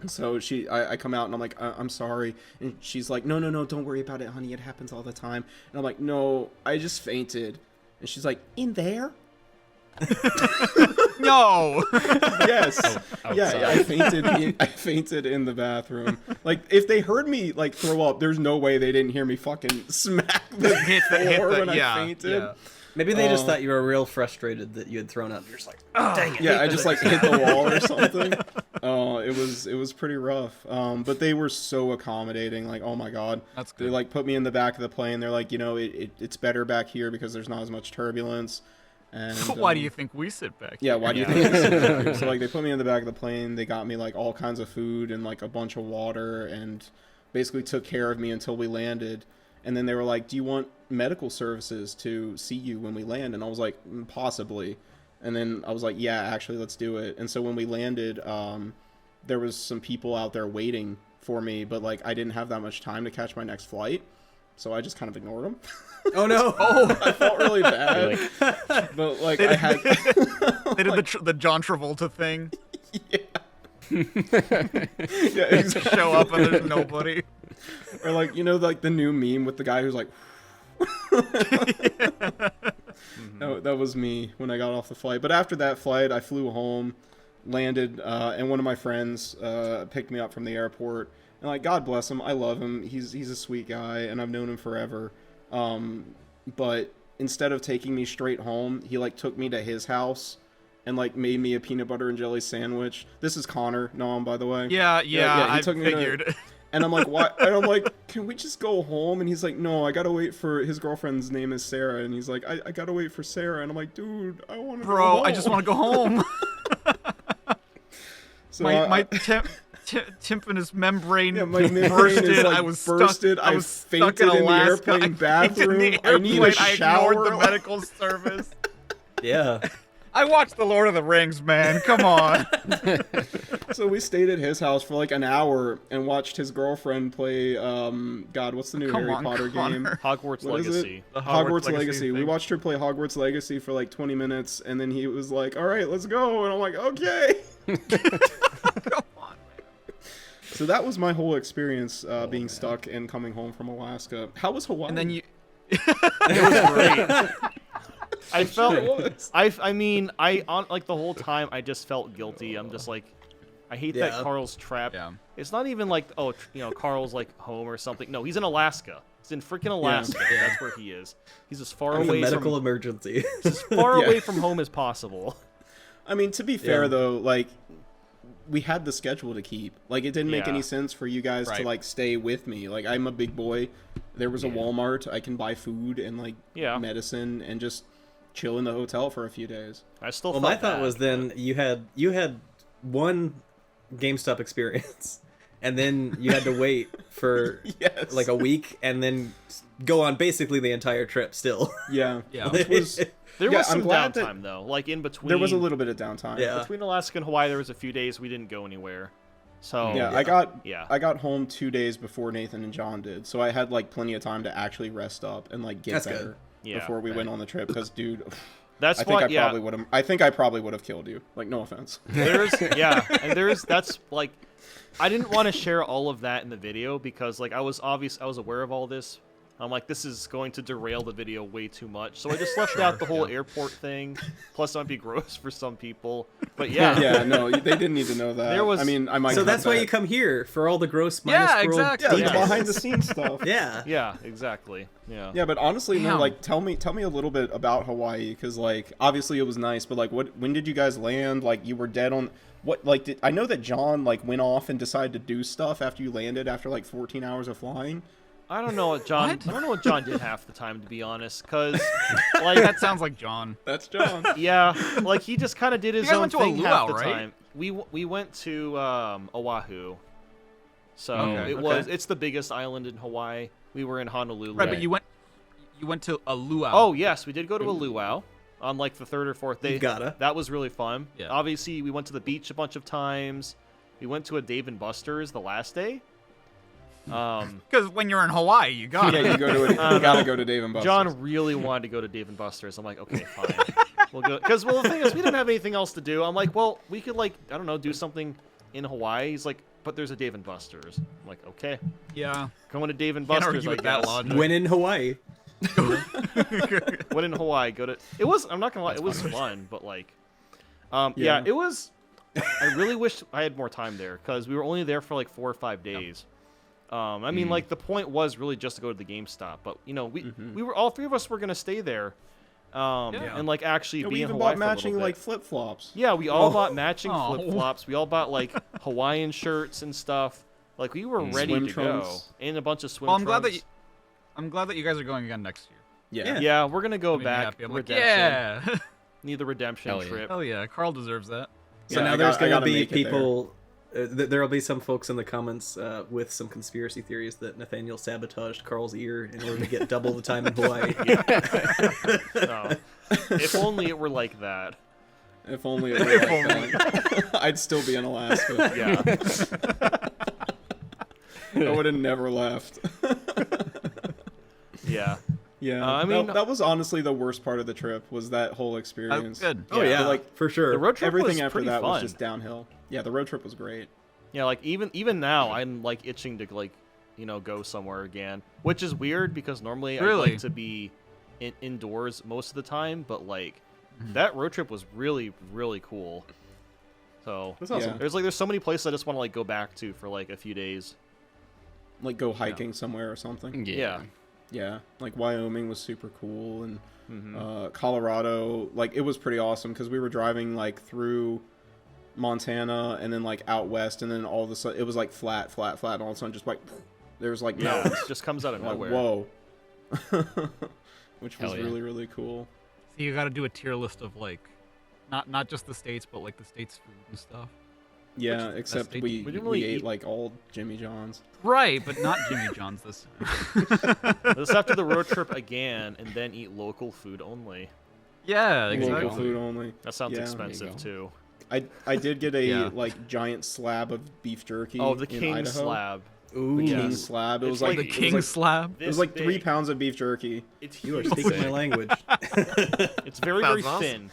So I come out and I'm like, I'm sorry. And she's like, no, don't worry about it, honey. It happens all the time. And I'm like, no, I just fainted. And she's like, in there? No. Yes. Yeah, outside. I fainted in the bathroom. Like, if they heard me like throw up, there's no way they didn't hear me fucking smack the floor when I fainted. Yeah. Maybe they just thought you were real frustrated that you had thrown up. You're just like, dang it. Yeah, I just like hit the wall or something. It was pretty rough. But they were so accommodating. Like, oh my god, That's They good. like put me in the back of the plane. They're like, you know, it's better back here because there's not as much turbulence. And Why do you think we sit back? Yeah, why do you think? It's so like they put me in the back of the plane. They got me like all kinds of food and like a bunch of water, and basically took care of me until we landed. And then they were like, do you want medical services to see you when we land? And I was like, possibly. And then I was like, yeah, actually, let's do it. And so when we landed, there was some people out there waiting for me, but like I didn't have that much time to catch my next flight, so I just kind of ignored them. Oh no. I felt really bad, but like I had. They did the John Travolta thing. Yeah, exactly. Show up and there's nobody. Or like, you know, like the new meme with the guy who's like. That was me when I got off the flight. But after that flight, I flew home, landed, and one of my friends picked me up from the airport. And like, God bless him, I love him. He's a sweet guy, and I've known him forever. But instead of taking me straight home, he like took me to his house and like made me a peanut butter and jelly sandwich. This is Connor, Noam, by the way. Yeah, he I took me to- figured. And I'm like, why? And I'm like, can we just go home? And he's like, no, I gotta wait for his girlfriend's name is Sarah. And he's like, I gotta wait for Sarah. And I'm like, dude, I want to go Bro, home. I just want to go home. So my tympanous membrane my membrane bursted. is like I was bursted. stuck. I I was stuck fainted in in the Alaska. airplane bathroom. I need a I shower. ignored the medical service. Yeah. I watched The Lord of the Rings, man. Come on. So we stayed at his house for like an hour and watched his girlfriend play. God, what's the new Harry Potter game? Hogwarts What is it? Legacy. The Hogwarts Legacy. We thing. watched her play Hogwarts Legacy for like 20 minutes, and then he was like, "All right, let's go," and I'm like, "Okay." Come on. So that was my whole experience being stuck and coming home from Alaska. How was Hawaii? And then you. It was great. I felt. I mean, on like the whole time, I just felt guilty. I'm just like, I hate that Carl's trapped. Yeah. It's not even like, oh, Carl's like home or something. No, he's in Alaska. He's in freaking Alaska. Yeah. That's where he is. He's as far It's a away medical from emergency. as far Yeah. away from home as possible. I mean, to be fair Yeah. though, like we had the schedule to keep. Like it didn't make Yeah. any sense for you guys to Right. like stay with me. Like I'm a big boy. There was a Walmart. I can buy food and like Yeah. medicine and just chill in the hotel for a few days. I still. Well, felt my thought bad, was then you had one GameStop experience, and then you had to wait for Yes. like a week, and then go on basically the entire trip still. Yeah. Yeah. Which was There Yeah, was I'm some glad that- downtime though, like in between. there was a little bit of downtime. Yeah. between Alaska and Hawaii. There was a few days we didn't go anywhere. So Yeah, Yeah. I got home 2 days before Nathan and John did, so I had like plenty of time to actually rest up and like get That's better good. Yeah. before we went on the trip. Because dude, That's I think what. I Yeah. probably would have. I think I probably would have killed you. Like no offense. There's that's like I didn't want to share all of that in the video because like I was aware of all this. I'm like, this is going to derail the video way too much. So I just left out the whole airport thing. Plus it might be gross for some people. But yeah. Yeah, no, they didn't need to know that. There was- I mean, I might. So cut that's why that. you come here for all the gross Yeah, minus world exactly. Yeah, the details. behind the scenes stuff. Yeah. Yeah, exactly. Yeah. Yeah, but honestly, no. Damn. Like, tell me a little bit about Hawaii, because like obviously it was nice, but like, when did you guys land? Like, you were dead on. What like I know that John like went off and decided to do stuff after you landed after like 14 hours of flying. I don't know what John. What? I don't know what John did half the time, to be honest. Cause like That sounds like John. That's John. yeah, like he just kind of did his You guys own went to thing half Luau, the right? time. We went to Oahu. So Okay. it's the biggest island in Hawaii. We were in Honolulu. Right, but you went to a luau. Oh yes, we did go to a luau on like the third or fourth day. You gotta. That was really fun. Yeah. Obviously, we went to the beach a bunch of times. We went to a Dave and Buster's the last day. Because when you're in Hawaii, you got Yeah, it. you go to you gotta go to Dave and Buster's. John really wanted to go to Dave and Buster's. I'm like, okay, fine. We'll go. Because the thing is, we didn't have anything else to do. I'm like, well, we could like, I don't know, do something in Hawaii. He's like, but there's a Dave and Buster's. I'm like, okay, Yeah. going to Dave and Can't Buster's. argue I with that guess. logic. When in Hawaii. When in Hawaii, go to. It was. I'm not gonna lie. It was fun, but like, yeah, it was. I really wish I had more time there because we were only there for like 4 or 5 days. I mean, like the point was really just to go to the GameStop, but you know, we were all 3 of us were gonna stay there, and like actually Yeah, be we in even Hawaii bought for a little matching bit. like flip flops. Yeah, we all bought matching Oh. flip flops. We all bought like Hawaiian shirts and stuff. Like we were ready Swim to trunks. go, and a bunch of swim Well, I'm glad trunks. that I'm glad that you guys are going again next year. Yeah. Yeah, we're gonna go Made me back. happy. I'm like, Redemption. yeah. Need the redemption Hell yeah. trip. Hell yeah. Carl deserves that. So Yeah, now I there's gotta going to be make it there. people. There'll be some folks in the comments with some conspiracy theories that Nathaniel sabotaged Carl's ear in order to get double the time in Hawaii. No. If only it were like that. If only it were like that. I'd still be in Alaska. Yeah. I would have never left. Yeah. Yeah, I mean- that was honestly the worst part of the trip was that whole experience. Good. Oh Yeah. yeah, But, like, for sure. The road trip Everything was after pretty that fun. was just downhill. Yeah, the road trip was great. Yeah, like even now I'm like itching to like, go somewhere again, which is weird because normally I Really? like to be indoors most of the time, but like that road trip was really really cool. So That's awesome. Yeah. there's so many places I just want to like go back to for like a few days. Like go hiking somewhere or something. Yeah. Yeah, like Wyoming was super cool, and Mm-hmm. Colorado, like it was pretty awesome because we were driving like through Montana and then like out west, and then all of a sudden it was like flat, and all of a sudden just like there's like Yeah, mountains. it just comes out of Like, nowhere. whoa. Which was Hell yeah. really, really cool. So you got to do a tier list of like, not just the states, but like the states' food and stuff. Yeah, Which- except that's- we, we didn't really ate eat- like all Jimmy John's. Right, but not Jimmy John's this time. Let's have to the road trip again and then eat local food only. Yeah, Local exactly. food only. That sounds Yeah. expensive go. too. I did get a Yeah. like giant slab of beef jerky. Oh, the in king Idaho. slab. Ooh, The Yeah. king slab. It It's was like like The it was king like- slab. It was like 3 pounds of beef jerky. It's you are huge. speaking my language. It's very Sounds very awesome. thin,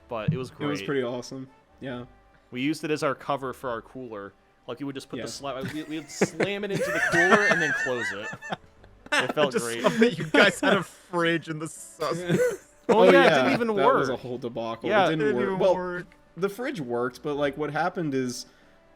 but it was It great. was pretty awesome. Yeah. We used it as our cover for our cooler. Like we would just put Yeah. the slab, we would slam it into the cooler and then close it. It felt Just great. love that you guys had a fridge in the sus. Oh, yeah, it didn't even that work. was a whole debacle. Yeah, it didn't work. even Well, work. the fridge worked, but like what happened is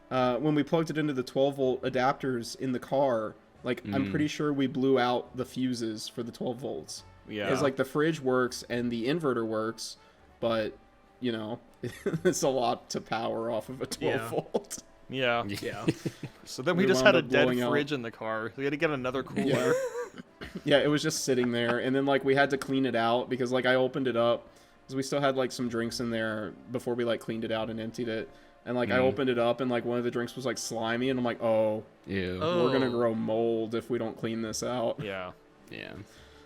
when we plugged it into the 12-volt adapters in the car, like I'm pretty sure we blew out the fuses for the 12 volts. Yeah. Because like the fridge works and the inverter works, but you know, it's a lot to power off of a 12 volt. Yeah. Yeah. So then we We just wound had a up dead blowing out- fridge in the car. We had to get another cooler. Yeah. Yeah, it was just sitting there, and then like we had to clean it out because like I opened it up because we still had like some drinks in there before we like cleaned it out and emptied it. And like I opened it up and like one of the drinks was like slimy, and I'm like, oh, Ew. we're gonna grow mold if we don't clean this out. Yeah. Yeah.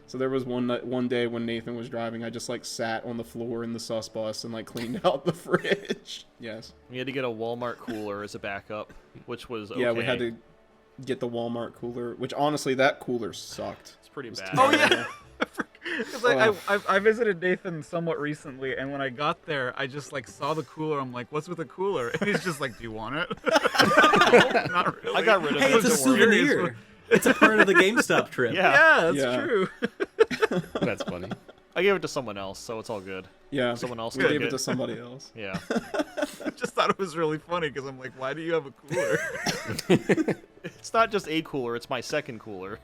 So there was one day when Nathan was driving, I just like sat on the floor in the sus bus and like cleaned out the fridge. Yes. We had to get a Walmart cooler as a backup, which was okay. Yeah, we had to get the Walmart cooler, which honestly that cooler sucked. It's pretty bad. Oh yeah. Because Oh. I visited Nathan somewhat recently, and when I got there, I just like saw the cooler. I'm like, "What's with the cooler?" And he's just like, "Do you want it?" No, not really. I got rid of Hey, it. it's a Don't worry. souvenir. It's a part of the GameStop trip. Yeah. Yeah, that's Yeah. true. That's funny. I gave it to someone else, so it's all good. Yeah. Someone else We took gave it it. to somebody else. Yeah. I just thought it was really funny because I'm like, "Why do you have a cooler?" It's not just a cooler, it's my second cooler.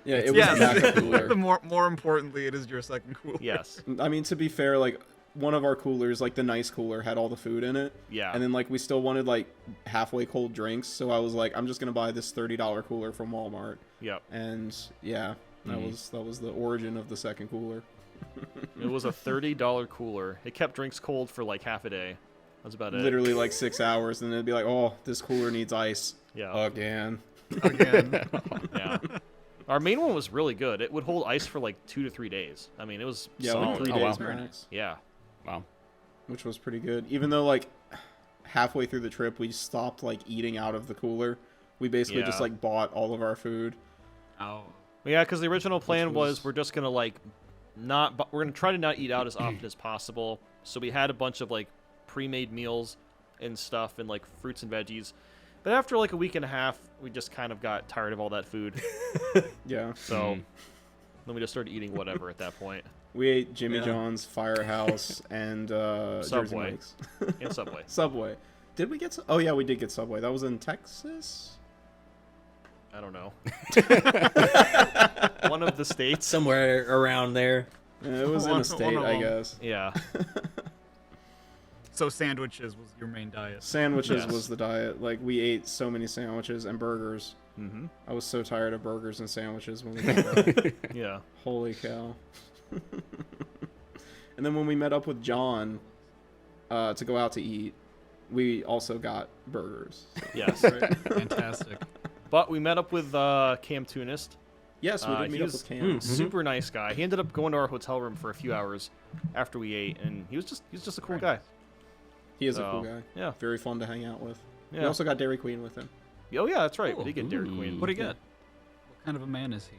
Yeah, it was Yeah, a backup cooler. the more importantly, it is your second cooler. Yes. I mean, to be fair, like one of our coolers, like the nice cooler, had all the food in it. Yeah. And then like we still wanted like halfway cold drinks, so I was like, I'm just gonna buy this $30 cooler from Walmart. Yep. And yeah, that was the origin of the second cooler. It was a $30 cooler. It kept drinks cold for like half a day. That's about it. Literally like 6 hours, and then it'd be like, oh, this cooler needs ice Yeah. again. Again. Yeah. Our main one was really good. It would hold ice for like 2 to 3 days. I mean, it was Yeah, solid. like 3 Oh, wow. days Very max, Yeah. Wow. which was pretty good. Even though like halfway through the trip we stopped like eating out of the cooler. We basically just Yeah. like bought all of our food. Oh. Yeah, because the original plan was was- we're just gonna like we're gonna try to not eat out as often as possible. So we had a bunch of like pre-made meals and stuff and like fruits and veggies. But after like a week and a half, we just kind of got tired of all that food. Yeah. So then we just started eating whatever at that point. We ate Jimmy Yeah. John's, Firehouse, and Jersey Subway. Mike's. And Subway. Subway. Did we get? Oh yeah, we did get Subway. That was in Texas. I don't know. One of the states. Somewhere around there. Yeah, it was in One- a state, one of I them. guess. Yeah. So sandwiches was your main diet. Sandwiches Yes. was the diet. Like we ate so many sandwiches and burgers. Mm-hmm. I was so tired of burgers and sandwiches when we got there. Yeah. Holy cow. And then when we met up with John to go out to eat, we also got burgers. So, Yes. right? Fantastic. But we met up with Cam Tunist. Yes, we did meet he up was with Cam. super nice guy. He ended up going to our hotel room for a few hours after we ate, and he was just a cool guy. He is a So, cool guy. Yeah. Very fun to hang out with. We Yeah. also got Dairy Queen with him. Oh yeah, that's right. Cool. We did get Dairy Queen. What do you get? What kind of a man is he?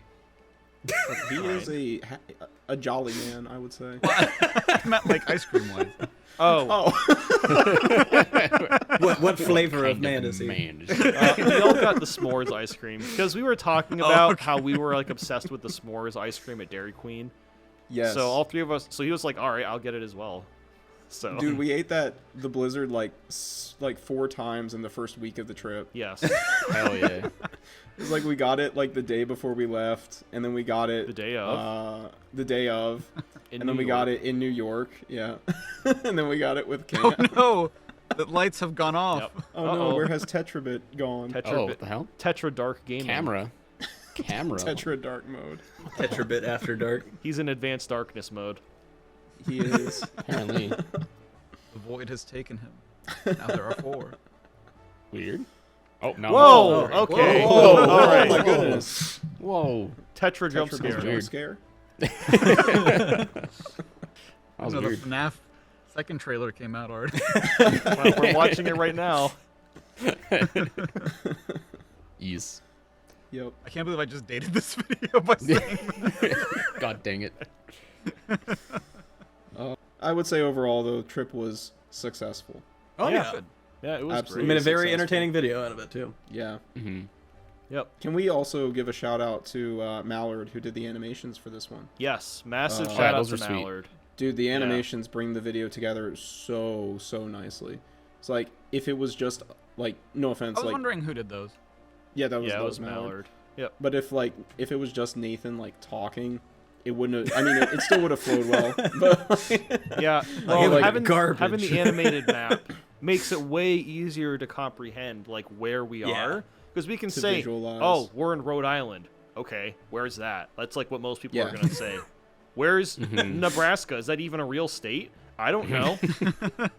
He is a jolly man, I would say. I meant like ice cream wise. Oh, What flavor of Kind man is he? Man. we all got the s'mores ice cream because we were talking about how we were like obsessed with the s'mores ice cream at Dairy Queen. Yes. So all three of us. So he was like, "All right, I'll get it as well." So Dude, we ate the Blizzard like 4 times in the first week of the trip. yes, Hell yeah. It's like we got it like the day before we left, and then we got it the day of. the day of, In and then New we got York. it in New York. Yeah, and then we got it with Cam. Oh no! The lights have gone off. Yep. Oh no, Uh-oh. where has TetraBit gone? Oh, what the hell? Tetra Gaming. Camera. Tetra dark mode. Tetrabit After Dark. He's in advanced darkness mode. He is. Apparently. The void has taken him. Now there are 4. Weird. Oh, no. Whoa! Okay. Whoa! All right. Oh my goodness. Whoa. Tetra jump Tetra scare. Weird. scare. That was No, the weird. FNAF second trailer came out already. Well, we're watching it right now. Ease. Yep. I can't believe I just dated this video by saying that. God dang it. I would say overall the trip was successful. Oh Yeah. yeah. Yeah, it was We Absolutely. great. made a very Successful. entertaining video out of it too. Yeah. Mm-hmm. Yep. Can we also give a shout out to Mallard who did the animations for this one? Yes. Massive Oh, shout out those to were sweet. Mallard. Dude, the animations bring the video together so nicely. It's like if it was just like, no offense, I was like wondering who did those. yeah, that was Mallard. Mallard. Yep. But if it was just Nathan like talking, it wouldn't have, I mean, it still would have flowed well. But Yeah, well, like having garbage. the animated map makes it way easier to comprehend like where we Yeah. are, because we can To say, visualize. "Oh, we're in Rhode Island." Okay, where's that? That's like what most people are Yeah. gonna say. Where's Nebraska? Is that even a real state? I don't know.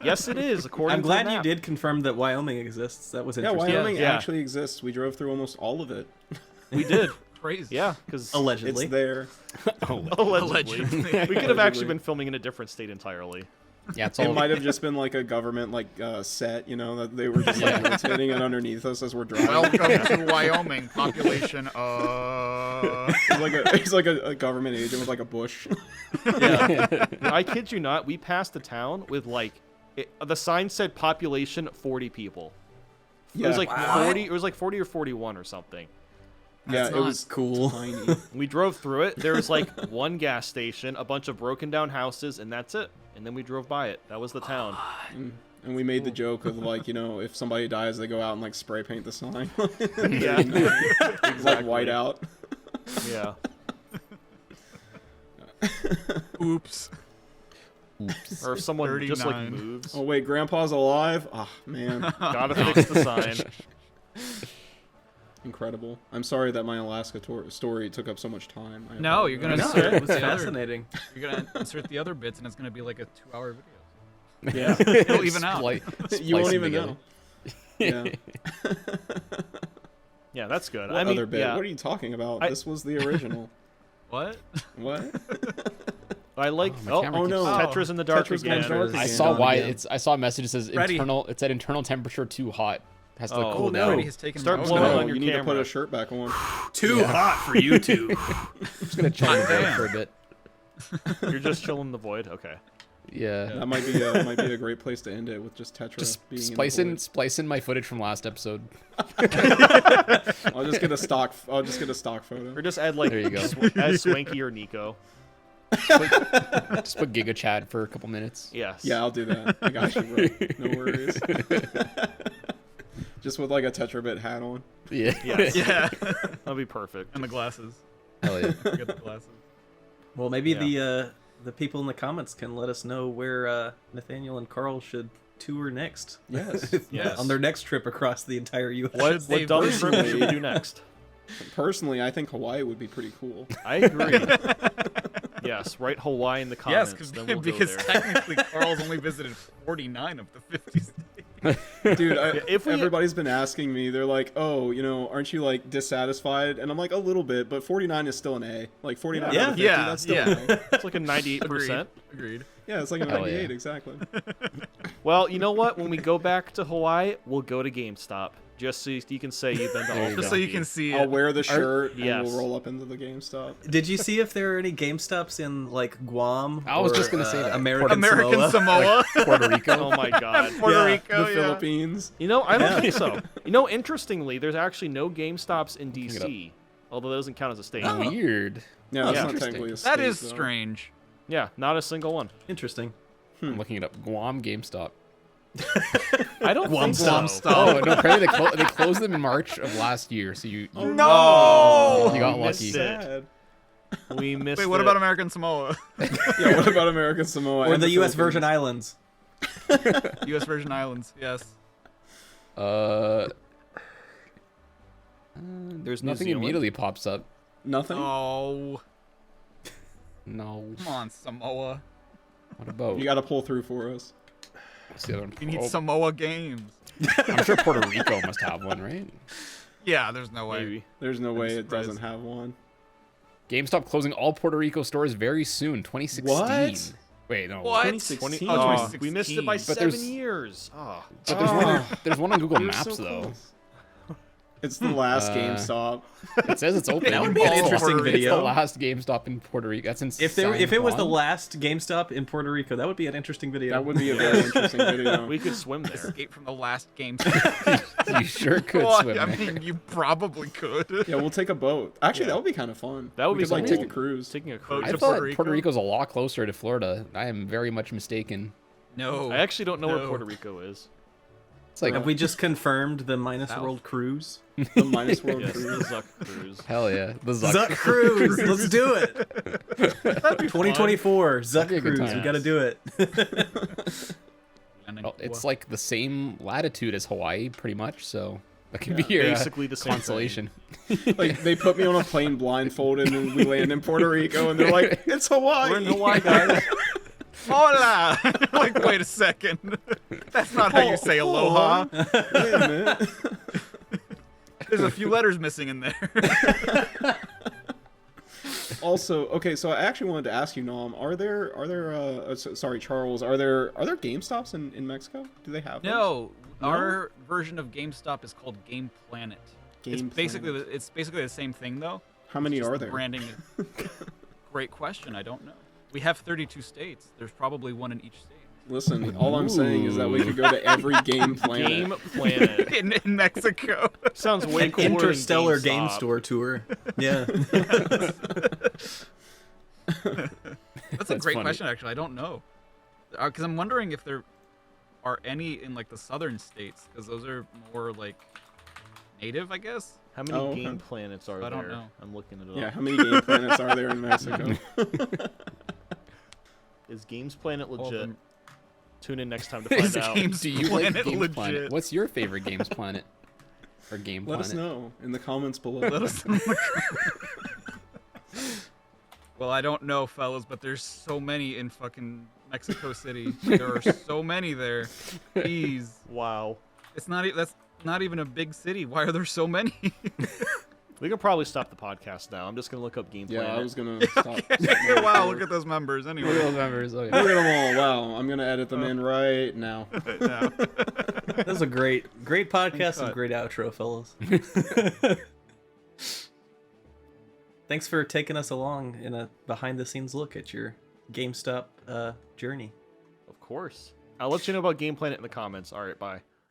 Yes, it is. According I'm to glad the you map. did confirm that Wyoming exists. That was yeah, interesting. Wyoming Yeah. actually exists. We drove through almost all of it. We did. Crazy. Yeah, because Allegedly. It's there. allegedly. We could have actually Allegedly. been filming in a different state entirely. Yeah, it's It all. might have just been like a government set, you know, that they were just like rotating it underneath us as we're driving. Welcome to Wyoming. Population He's like a government agent with like a bush. Yeah. I kid you not, we passed a town with the sign said population 40 people. It was like 40. It was like 40 or 41 or something. Yeah, it was cool. tiny. We drove through it. There was like one gas station, a bunch of broken down houses, and that's it. And then we drove by it. That was the town. And we made the joke of like, you know, if somebody dies, they go out and like spray paint the sign. Yeah. It's like white out. Yeah. Oops. Oops. Or if someone just like 39. moves. Oh wait, Grandpa's alive. Oh man, Gotta fix the sign. incredible. I'm sorry that my Alaska story took up so much time. I No, you're gonna apologize. No, insert it was the other, fascinating. you're gonna insert the other bits, and it's gonna be like a 2-hour video. Yeah, It'll even out. you won't Splice even them know. together. Yeah. Yeah, that's good. What I mean, other bit? yeah. What are you talking about? I- This was the original. What? What? I like. my Oh, camera Oh keeps- no! Tetris in the dark Tetris again. Goes Dark I again. saw why Again. I saw a message that says Ready. internal. It said internal temperature too hot. Has to Oh, cool no. down. Already has taken Start my- blowing No, on your you need to put camera. a shirt back on. Too hot for you two. I'm just gonna chill in the bed for a bit. You're just chilling the void. Okay. Yeah. That might be a great place to end it with just Tetra Just being splice in my footage from last episode. I'll just get a stock photo. Or just add like There you go. as Swanky or Nico. Just put Giga Chat for a couple minutes. Yes. Yeah, I'll do that. I got you, bro. No worries. Just with like a Tetrabit hat on. Yeah. Yes. Yeah. That'll be perfect. And the glasses. Hell yeah. Forget the glasses. Well, maybe Yeah. the people in the comments can let us know where Nathaniel and Carl should tour next. Yes. Yes. On their next trip across the entire U.S. What they dumb trip personally- should we do next? Personally, I think Hawaii would be pretty cool. I agree. Yes, write Hawaii in the Yes, comments. Then we'll because go there. technically Carl's only visited 49 of the 50 states. Dude, if we- everybody's been asking me, they're like, oh, you know, aren't you like dissatisfied? And I'm like, a little bit, but 49 is still an A. Like 49 Yeah. out of 50, Yeah, that's still yeah. an A. It's like a 98%. Agreed. Yeah, it's like a Hell 98, yeah. exactly. Well, you know what? When we go back to Hawaii, we'll go to GameStop. Just so you can say you've been to There all you Just go. so you can see I'll it. wear the shirt and Yes. we'll roll up into the GameStop. Did you see if there are any GameStops in like Guam? I was or, just gonna say that. American American Samoa. Samoa. Puerto Rico. Oh my god. Puerto Yeah, Rico, the yeah. Philippines. You know, I don't Yeah. think so. You know, interestingly, there's actually no GameStops in it DC. Although that doesn't count as a state. Weird. Yeah, Oh, that's not interesting. technically a That state, is though. strange. Yeah, not a single one. Interesting. I'm looking it up. Guam GameStop. I don't Guam think so. stop. Oh no! Apparently they closed them in March of last year. So you Oh, No! You got we lucky. missed it. Sad. We missed Wait, what it. about American Samoa? Yeah, what about American Samoa? Or and the U.S. Virgin Philippines? Islands. U.S. Virgin Islands, yes. There's New nothing Zealand. immediately pops up. Nothing? Oh, No. come on, Samoa. What about? You gotta pull through for us. What's the other one? You need Oh, Samoa games. I'm sure Puerto Rico must have one, right? Yeah, there's no way. Maybe. There's no way it surprised. doesn't have one. GameStop closing all Puerto Rico stores very soon. 2016. What? Wait, no. What? 2016. Oh, 2016. we missed it by But 7 there's- years. Oh. But there's one on Google You're Maps so though. close. It's the last GameStop. It says it's open. That would be an interesting It's video. the last GameStop in Puerto Rico. That's insane. If it was the Juan. last GameStop in Puerto Rico, that would be an interesting video. That would be a very interesting video. We could swim there. Escape from the last game. You sure could Well, swim I there. mean, you probably could. Yeah, we'll take a boat. Actually, Yeah. that would be kind of fun. That would We be could, like cool. take a cruise. Taking a Boat cruise. I to thought Puerto Puerto Rico? Rico's a lot closer to Florida. I am very much mistaken. No. I actually don't know where No. Puerto Rico is. It's like, Have we just confirmed the Minus South. World Cruise? The Minus World Yes, the Cruise. Zuck cruise. hell yeah. The Zuck Cruise! Let's do it! That'd be 2024, Zuck be a good Cruise. time. We gotta do it. fun. Well, it's like the same latitude as Hawaii, pretty much, so that could be your Basically the same consolation. Like, they put me on a plane blindfolded and we land in Puerto Rico and they're like, it's Hawaii. We're in Hawaii, guys. Hola! Like, wait a second. That's not how you say aloha. Wait a minute. There's a few letters missing in there. Also, okay, so I actually wanted to ask you, Nom, sorry, Charles, are there GameStops in Mexico? Do they have those? No, No? our version of GameStop is called Game Planet. Game It's basically Planet. it's basically the same thing though. How many Just are the there? Branding. Great question. I don't know. We have 32 states. There's probably one in each state. Listen, all I'm saying is that we could go to every Game Planet. Game Planet. in Mexico. Sounds way An cooler interstellar than game GameStop. store tour. Yeah. That's a That's great funny. question, actually. I don't know, because I'm wondering if there are any in like the southern states, because those are more like native, I guess. How many Oh, okay. game planets are I there? don't know. I'm looking it up. Yeah, how many Game Planets are there in Mexico? Is Games Planet All of legit? them- Tune in next time to Is find out. Games Do you like Planet Games legit? Planet? What's your favorite Games Planet? Or Game Let Planet? us know in the comments below. Let us know. Well, I don't know, fellas, but there's so many in fucking Mexico City. There are so many there. Jeez, Wow. it's not. That's not even a big city. Why are there so many? We could probably stop the podcast now. I'm just gonna look up Game Yeah, Planet. I was gonna stop. Wow, look at those members. Look at Anyway, those members. Oh, Look yeah. at them all. Wow, I'm gonna edit them in right now. now. That was a great podcast and cut. great outro, fellas. Thanks for taking us along in a behind-the-scenes look at your GameStop journey. Of course. I'll let you know about Game Planet in the comments. All right, bye.